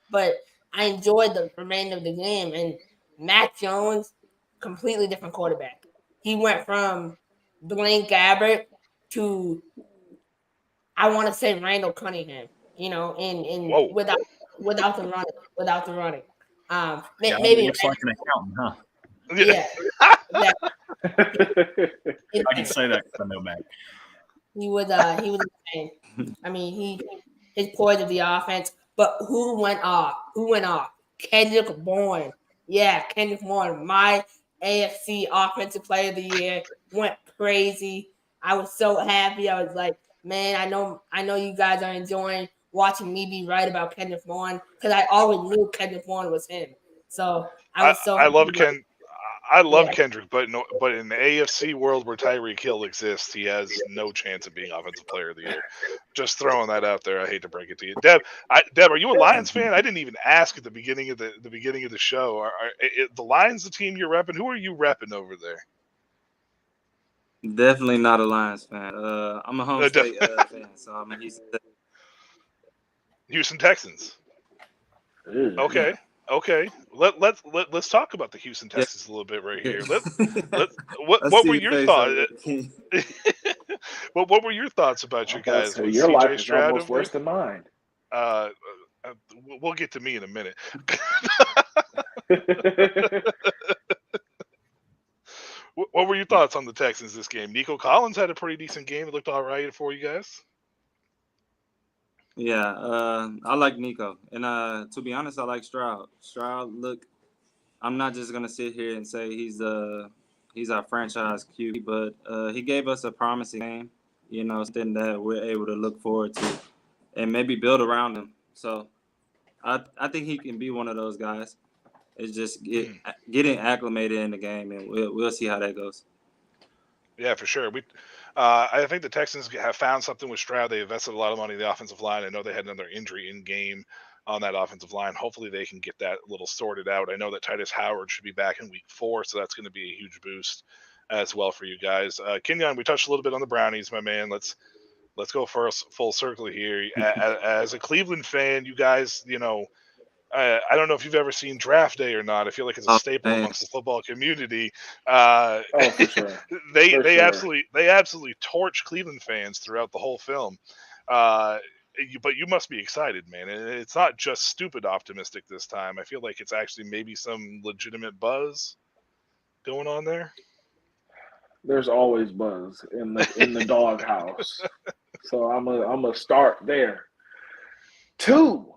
But I enjoyed the remainder of the game. And Mac Jones, completely different quarterback. He went from Blaine Gabbert to, I want to say, Randall Cunningham. Without the running. Maybe looks like an accountant, huh? Yeah. I can say that because I know Mac. He was insane. I mean, his poise of the offense. But who went off? Kendrick Bourne. Yeah, Kendrick Bourne. My AFC Offensive Player of the Year went crazy. I was so happy. I was like, man, I know you guys are enjoying watching me be right about Kendrick Bourne because I always knew Kendrick Bourne was him. So I was so. I love Kendrick, but in the AFC world where Tyreek Hill exists, he has no chance of being Offensive Player of the Year. Just throwing that out there. I hate to break it to you, Deb. Deb, are you a Lions fan? I didn't even ask at the beginning of the show. Are the Lions the team you're repping? Who are you repping over there? Definitely not a Lions fan. I'm a home state fan, so I'm a Houston Texans. Okay. Let's talk about the Houston Texans a little bit right here. What were your thoughts? What were your thoughts about you guys? So your life is almost worse than mine. We'll get to me in a minute. What were your thoughts on the Texans this game? Nico Collins had a pretty decent game. It looked all right for you guys. Yeah, I like Nico, and to be honest, I like Stroud. Look, I'm not just gonna sit here and say he's our franchise QB, but he gave us a promising game. Something that we're able to look forward to, and maybe build around him. So I think he can be one of those guys. It's just getting acclimated in the game, and we'll see how that goes. Yeah, for sure. I think the Texans have found something with Stroud. They invested a lot of money in the offensive line. I know they had another injury in game on that offensive line. Hopefully they can get that a little sorted out. I know that Titus Howard should be back in week 4, so that's going to be a huge boost as well for you guys. Kenyon, we touched a little bit on the Brownies, my man. Let's go for a full circle here. As a Cleveland fan, you guys, I don't know if you've ever seen Draft Day or not. I feel like it's a staple amongst the football community. Oh, for sure. They absolutely torch Cleveland fans throughout the whole film. But you must be excited, man. It's not just stupid optimistic this time. I feel like it's actually maybe some legitimate buzz going on there. There's always buzz in the doghouse. So I'm gonna start there. 2.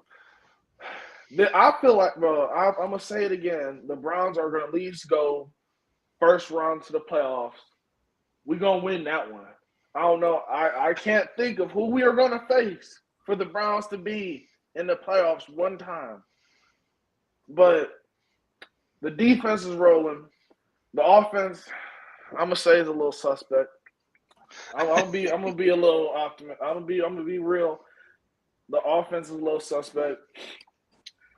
I feel like, bro, I'm going to say it again. The Browns are going to at least go first round to the playoffs. We're going to win that one. I don't know. I can't think of who we are going to face for the Browns to be in the playoffs one time. But the defense is rolling. The offense, I'm going to say, is a little suspect. I'm gonna be a little optimistic. I'm gonna be real. The offense is a little suspect.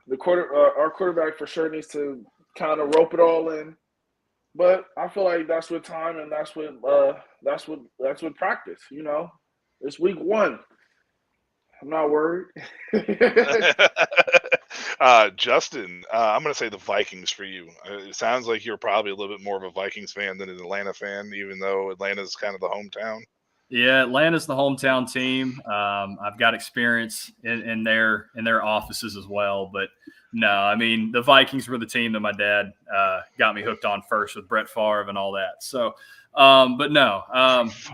Our quarterback for sure needs to kind of rope it all in, but I feel like that's with time and that's with practice. It's week 1. I'm not worried. Justin, I'm going to say the Vikings for you. It sounds like you're probably a little bit more of a Vikings fan than an Atlanta fan, even though Atlanta's kind of the hometown. Yeah, Atlanta's the hometown team. I've got experience in their offices as well. But no, I mean, the Vikings were the team that my dad got me hooked on first with Brett Favre and all that. So, but no,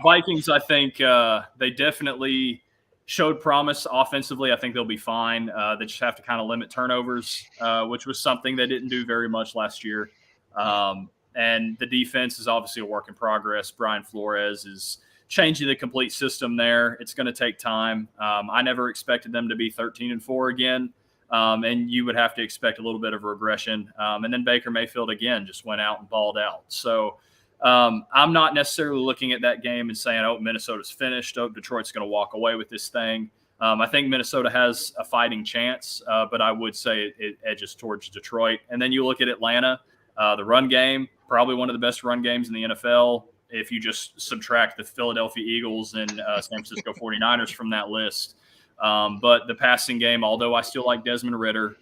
Vikings, I think they definitely showed promise offensively. I think they'll be fine. They just have to kind of limit turnovers, which was something they didn't do very much last year. And the defense is obviously a work in progress. Brian Flores is changing the complete system there. It's going to take time. I never expected them to be 13-4 again. And you would have to expect a little bit of regression. And then Baker Mayfield again just went out and balled out. So I'm not necessarily looking at that game and saying, oh, Minnesota's finished. Oh, Detroit's going to walk away with this thing. I think Minnesota has a fighting chance, but I would say it edges towards Detroit. And then you look at Atlanta, the run game, probably one of the best run games in the NFL. If you just subtract the Philadelphia Eagles and San Francisco 49ers from that list. But the passing game, although I still like Desmond Ridder,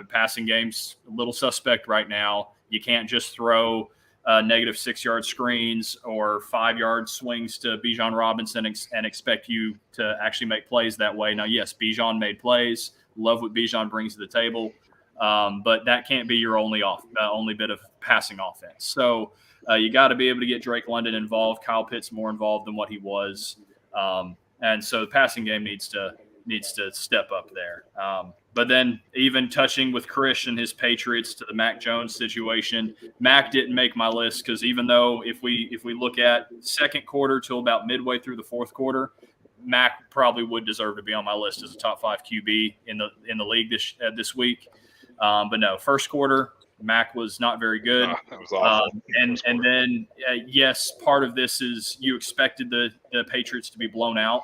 passing game's a little suspect right now. You can't just throw negative 6-yard screens or 5-yard swings to Bijan Robinson and expect you to actually make plays that way. Now, yes, Bijan made plays. Love what Bijan brings to the table. But that can't be your only bit of passing offense. So you got to be able to get Drake London involved. Kyle Pitts more involved than what he was. And so the passing game needs to step up there. But then even touching with Krish and his Patriots to the Mac Jones situation, Mac didn't make my list because even though if we look at second quarter till about midway through the fourth quarter, Mac probably would deserve to be on my list as a top 5 QB in the league this week. But no, first quarter, Mac was not very good. That was awful. And then, yes, part of this is you expected the Patriots to be blown out.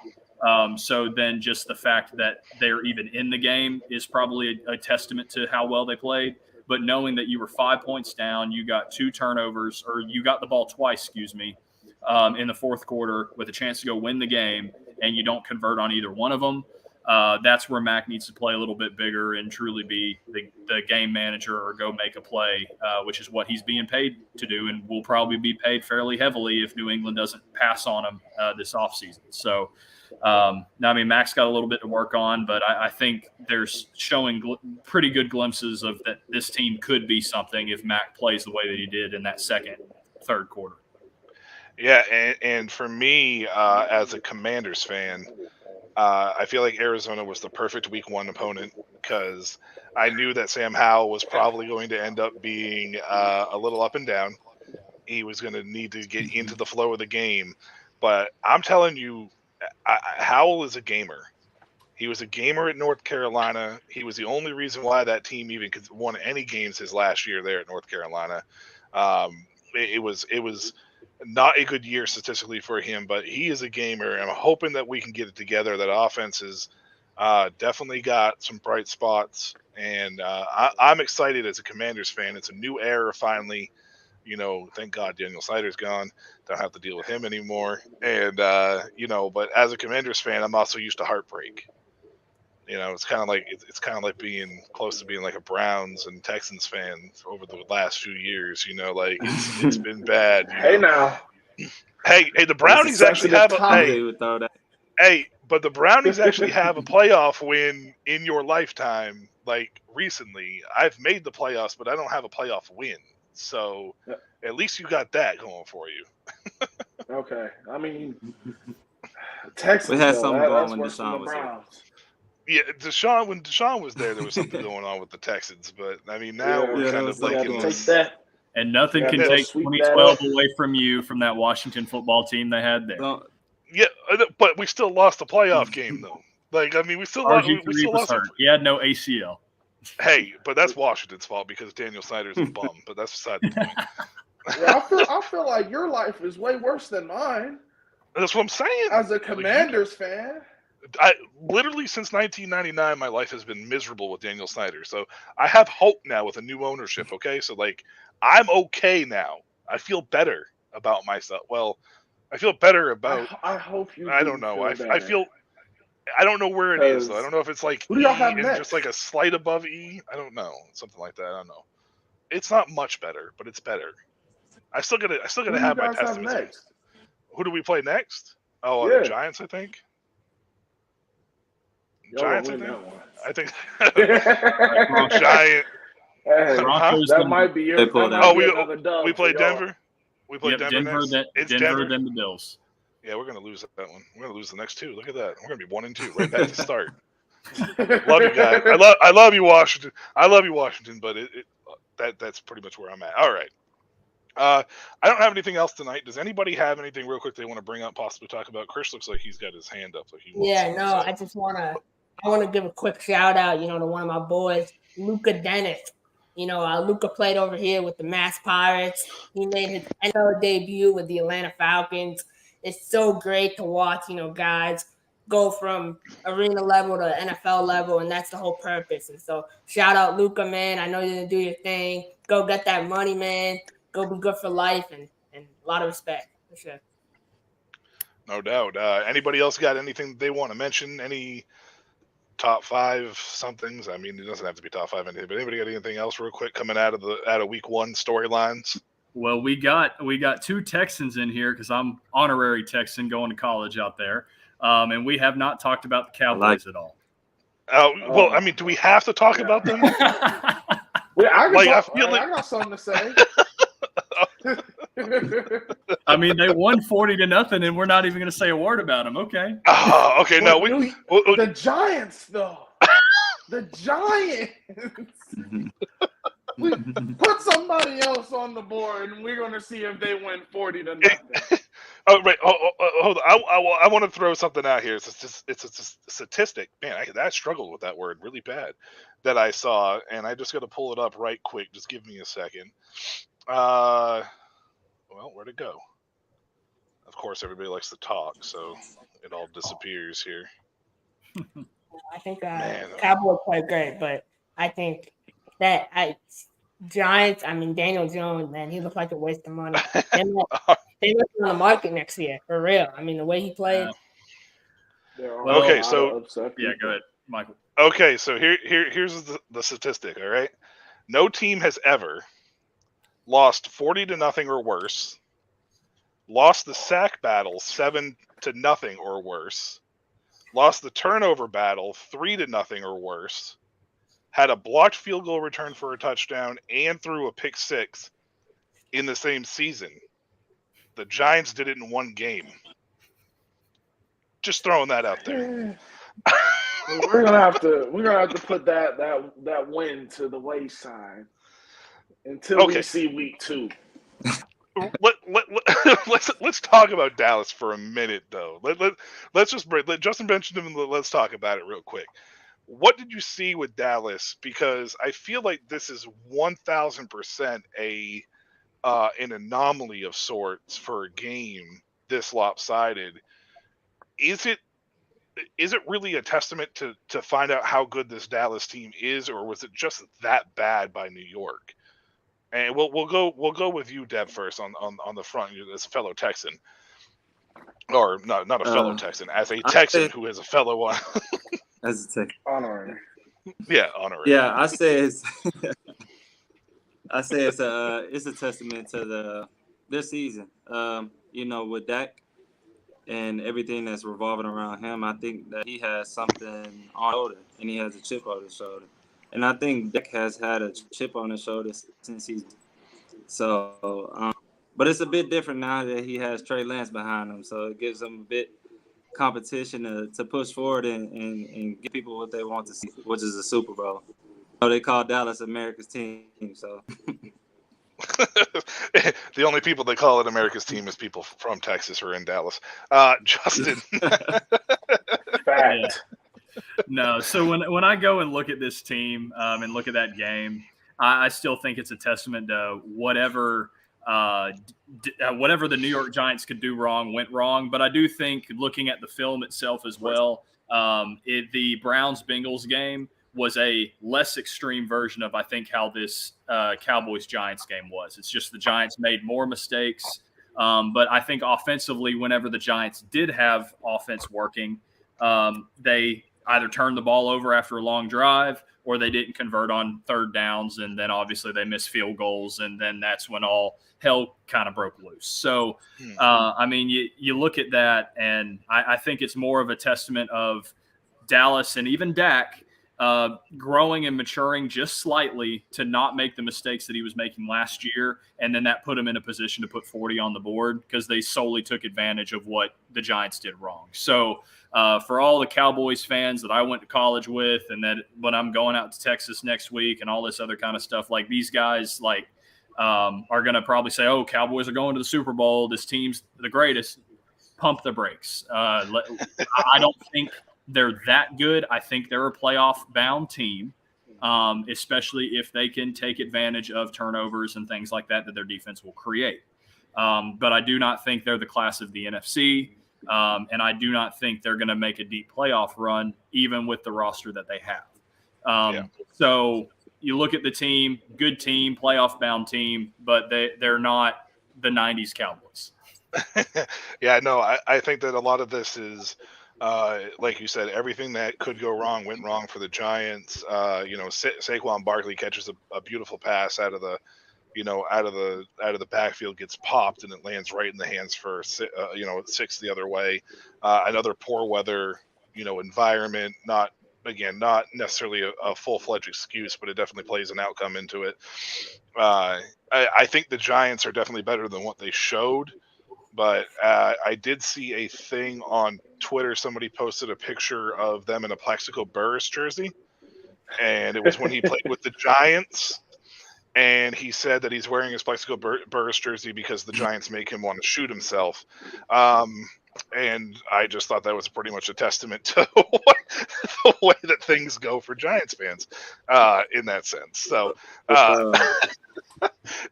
So then just the fact that they're even in the game is probably a testament to how well they played. But knowing that you were 5 points down, you got 2 turnovers, or you got the ball twice, in the fourth quarter with a chance to go win the game, and you don't convert on either one of them. That's where Mac needs to play a little bit bigger and truly be the game manager or go make a play, which is what he's being paid to do and will probably be paid fairly heavily if New England doesn't pass on him this offseason. So, Mac's got a little bit to work on, but I think there's showing pretty good glimpses of that this team could be something if Mac plays the way that he did in that third quarter. Yeah, and for me, as a Commanders fan, I feel like Arizona was the perfect week 1 opponent because I knew that Sam Howell was probably going to end up being a little up and down. He was going to need to get into the flow of the game. But I'm telling you, Howell is a gamer. He was a gamer at North Carolina. He was the only reason why that team even won any games his last year there at North Carolina. It was not a good year statistically for him, but he is a gamer. And I'm hoping that we can get it together. That offense is definitely got some bright spots, and I'm excited as a Commanders fan. It's a new era finally. Thank God Daniel Snyder's gone. Don't have to deal with him anymore. And but as a Commanders fan, I'm also used to heartbreak. It's kind of like being close to being like a Browns and Texans fan over the last few years. It's been bad. Hey now, hey, the Brownies actually have but the Brownies actually have a playoff win in your lifetime. Like recently, I've made the playoffs, but I don't have a playoff win. So at least you got that going for you. Okay, I mean, Texas. We had though, something that- going that's when worse than Deshaun the was here. Browns. Yeah, when Deshaun was there was something going on with the Texans. But I mean, now Yeah. we're Yeah, kind that of was like You in have to this. take that. And nothing Yeah, can they'll take sweep that 2012 up. away from you from that Washington football team they had there. So, Yeah, but we still lost the playoff game though. Like I mean, we still lost. We RG3 still was lost. hurt. He had no ACL. Hey, but that's Washington's fault because Daniel Snyder's a bum. But that's beside the point. Yeah, I feel like your life is way worse than mine That's what I'm saying. as a Commanders fan. I literally since 1999, my life has been miserable with Daniel Snyder. So I have hope now with a new ownership. Okay, so like I'm okay now. I feel better about myself. Well, I feel better about. I hope you. I don't know. Feel I better. feel. I don't know where it is though. I don't know if it's like Who do y'all E have and next? just like a slight above E. I don't know. Something like that. I don't know. It's not much better, but it's better. I still gotta Who do you have my guys have pessimism. next? Who do we play next? Oh, Yeah. the Giants, I think. Y'all Giants, win I think. that one. I think Broncos. Giant. Hey, Broncos that then- might be your. They pulled that out. might Oh, be another dub we for play y'all. Denver. We play Yep, Denver Denver, next. It's Denver, then the Bills. Yeah, we're gonna lose that one. We're gonna lose the next two. Look at that. We're gonna be 1-2, right back to start. Love you guys. I love you, Washington. I love you, Washington. But that's pretty much where I'm at. All right. I don't have anything else tonight. Does anybody have anything real quick they want to bring up, possibly talk about? Chris looks like he's got his hand up. Like he wants Yeah, something no, to say. I just want to give a quick shout out, to one of my boys, Luka Dennis. Luka played over here with the Mass Pirates. He made his NFL debut with the Atlanta Falcons. It's so great to watch, guys go from arena level to NFL level, and that's the whole purpose. And so, shout out Luka, man. I know you're gonna do your thing. Go get that money, man. Go be good for life, and a lot of respect for sure. No doubt. Anybody else got anything they want to mention? Any top 5 somethings? I mean, it doesn't have to be top 5 anything, but anybody got anything else real quick coming out of week 1 storylines? Well, we got 2 Texans in here because I'm honorary Texan going to college out there, and we have not talked about the Cowboys at all. Well, I mean, do we have to talk about them? Yeah, I like, got something to say. I mean, they won 40-0, and we're not even going to say a word about them. Okay. Okay. No, the Giants though. The Giants. We put somebody else on the board, and we're going to see if they win 40-0. Oh, right. Hold on. I want to throw something out here. It's a statistic. Man, I struggled with that word really bad that I saw, and I just got to pull it up right quick. Just give me a second. Well, where'd it go? Of course, everybody likes to talk, so it all disappears here. I think Cowboys played great, but I think that Giants, I mean, Daniel Jones, man, he looked like a waste of money. They look on the market next year, for real. I mean, the way he played. Okay, so yeah, go ahead, Michael. Okay, so here's the statistic. All right, no team has ever lost 40-0 or worse, lost the sack battle 7-0 or worse, lost the turnover battle 3-0 or worse, had a blocked field goal return for a touchdown, and threw a pick 6 in the same season. The Giants did it in one game. Just throwing that out there. We're gonna have to put that win to the wayside until we see week 2. Let's talk about Dallas for a minute, though. Let's just let Justin mention him, and let's talk about it real quick. What did you see with Dallas? Because I feel like this is 1,000% an anomaly of sorts for a game this lopsided. Is it really a testament to find out how good this Dallas team is, or was it just that bad by New York? And we'll go with you, Deb, first on the front as a fellow Texan, or not a fellow Texan, as a Texan who is a fellow one. As a Texan, honorary. Yeah, honorary. Yeah, I say it's a testament to their season. With Dak and everything that's revolving around him, I think that he has something on his shoulder, and he has a chip on his shoulder. And I think Dak has had a chip on his shoulder since but it's a bit different now that he has Trey Lance behind him. So it gives him a bit competition to push forward and give people what they want to see, which is a Super Bowl. They call Dallas America's team. So the only people they call it America's team is people from Texas or in Dallas. Justin. Fact. No, so when I go and look at this team and look at that game, I still think it's a testament to whatever the New York Giants could do wrong went wrong. But I do think, looking at the film itself as well, the Browns-Bengals game was a less extreme version of, I think, how this Cowboys-Giants game was. It's just the Giants made more mistakes. But I think offensively, whenever the Giants did have offense working, they either turned the ball over after a long drive or they didn't convert on third downs. And then obviously they missed field goals. And then that's when all hell kind of broke loose. So, I mean, you look at that, and I think it's more of a testament of Dallas and even Dak growing and maturing just slightly to not make the mistakes that he was making last year. And then that put him in a position to put 40 on the board because they solely took advantage of what the Giants did wrong. So for all the Cowboys fans that I went to college with, and that when I'm going out to Texas next week and all this other kind of stuff, like these guys are going to probably say, oh, Cowboys are going to the Super Bowl. This team's the greatest. Pump the brakes. I don't think they're that good. I think they're a playoff-bound team, especially if they can take advantage of turnovers and things like that their defense will create. But I do not think they're the class of the NFC, and I do not think they're going to make a deep playoff run, even with the roster that they have. So you look at the team, good team, playoff-bound team, but they're not the 90s Cowboys. Yeah, no, I think that a lot of this is – like you said, everything that could go wrong went wrong for the Giants. Saquon Barkley catches a beautiful pass out of the backfield, gets popped, and it lands right in the hands for 6 the other way. Another poor weather, environment. Not necessarily a full-fledged excuse, but it definitely plays an outcome into it. I think the Giants are definitely better than what they showed. But I did see a thing on Twitter. Somebody posted a picture of them in a Plaxico Burress jersey, and it was when he played with the Giants. And he said that he's wearing his Plaxico Burress jersey because the Giants make him want to shoot himself. And I just thought that was pretty much a testament to the way that things go for Giants fans in that sense. So,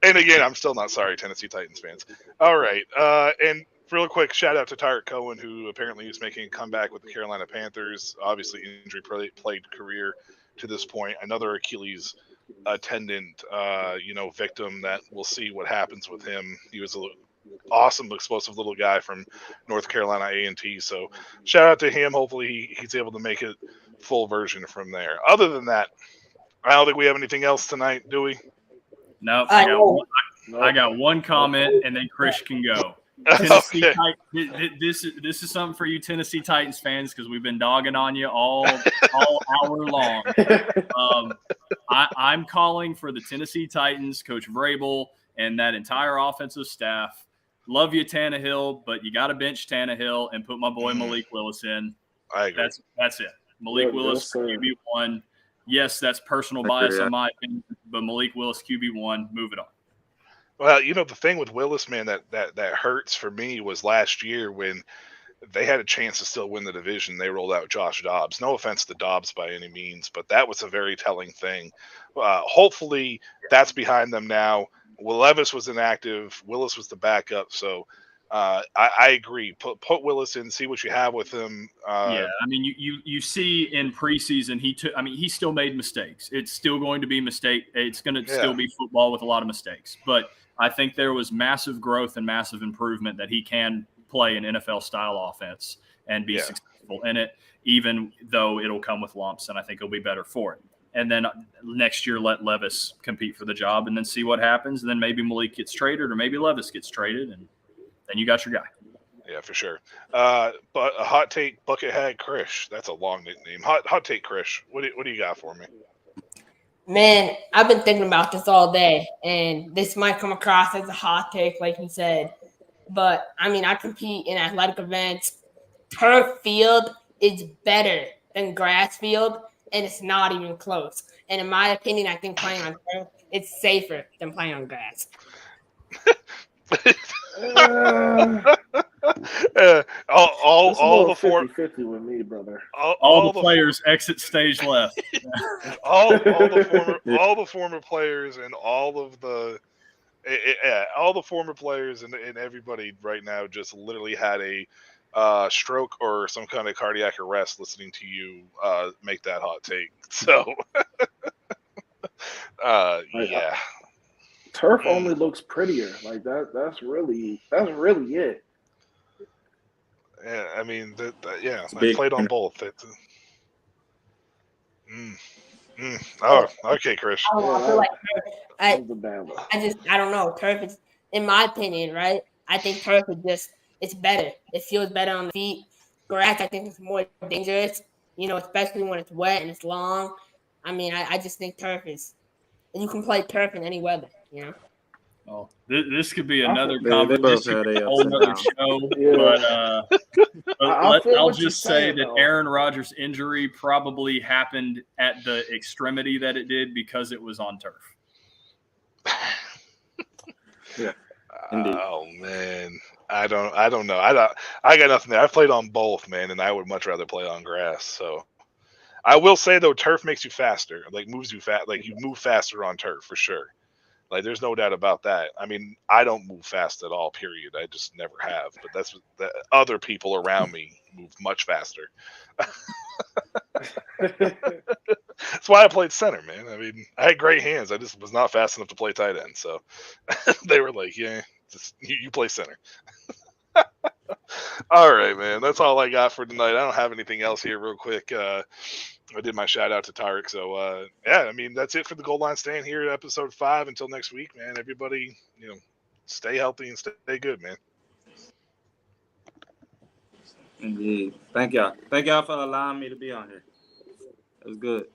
and again, I'm still not sorry, Tennessee Titans fans. All right. And real quick, shout out to Tyreek Cohen, who apparently is making a comeback with the Carolina Panthers. Obviously, injury-plagued career to this point. Another Achilles tendon, victim that we'll see what happens with him. He was an awesome, explosive little guy from North Carolina A&T. So shout out to him. Hopefully he's able to make it full version from there. Other than that, I don't think we have anything else tonight, do we? No, I got one comment, and then Chris can go. Tennessee this is something for you Tennessee Titans fans, because we've been dogging on you all hour long. I'm calling for the Tennessee Titans, Coach Vrabel, and that entire offensive staff love you, Tannehill, but you got to bench Tannehill and put my boy Malik Willis in. I agree. That's it. Malik Willis QB1. Yes, that's personal bias on my opinion, but Malik Willis QB1. Move it on. Well, the thing with Willis, man, that hurts for me was last year when they had a chance to still win the division. They rolled out Josh Dobbs. No offense to Dobbs by any means, but that was a very telling thing. Hopefully that's behind them now. Will Levis was inactive. Willis was the backup. So I agree. Put Willis in, see what you have with him. I mean, you see in preseason, he still made mistakes. It's still going to be It's going to still be football with a lot of mistakes. But I think there was massive growth and massive improvement that he can play an NFL-style offense and be successful in it, even though it'll come with lumps, and I think he'll be better for it. And then next year, let Levis compete for the job and then see what happens. And then maybe Malik gets traded or maybe Levis gets traded, and then you got your guy. Yeah, for sure. But a hot take, Buckethead Krish. That's a long nickname. Hot take, Krish. What do you got for me? Man, I've been thinking about this all day, and this might come across as a hot take, like you said. But, I mean, I compete in athletic events. Turf field is better than grass field, and it's not even close. And in my opinion, I think playing on turf, it's safer than playing on grass. all the 50-50 with me, brother. All the players exit stage left. all the former players and all the former players and everybody right now just literally had a stroke or some kind of cardiac arrest listening to you make that hot take. So yeah. Turf only looks prettier. Like that's really it. Yeah, I mean, I played on both. Oh, okay, Chris. I feel like I don't know. Turf is, in my opinion, right? I think turf is it's better. It feels better on the feet. Grass, I think, is more dangerous. Especially when it's wet and it's long. I mean, I just think turf is. And you can play turf in any weather. Oh, this could be another conversation, a whole other show. But I'll just say that Aaron Rodgers' injury probably happened at the extremity that it did because it was on turf. Yeah, indeed. Oh man, I don't know. I got nothing there. I've played on both, man, and I would much rather play on grass. So I will say though, turf makes you faster. Like moves you fast. Like you move faster on turf for sure. Like, there's no doubt about that. I mean, I don't move fast at all, period. I just never have. But that's what other people around me move much faster. That's why I played center, man. I mean, I had great hands. I just was not fast enough to play tight end. So they were like, yeah, just you play center. All right, man. That's all I got for tonight. I don't have anything else here real quick. I did my shout out to Tarek. So, I mean, that's it for the Goal Line Stand here at episode 5. Until next week, man, everybody, stay healthy and stay good, man. Indeed. Thank y'all. Thank y'all for allowing me to be on here. It was good.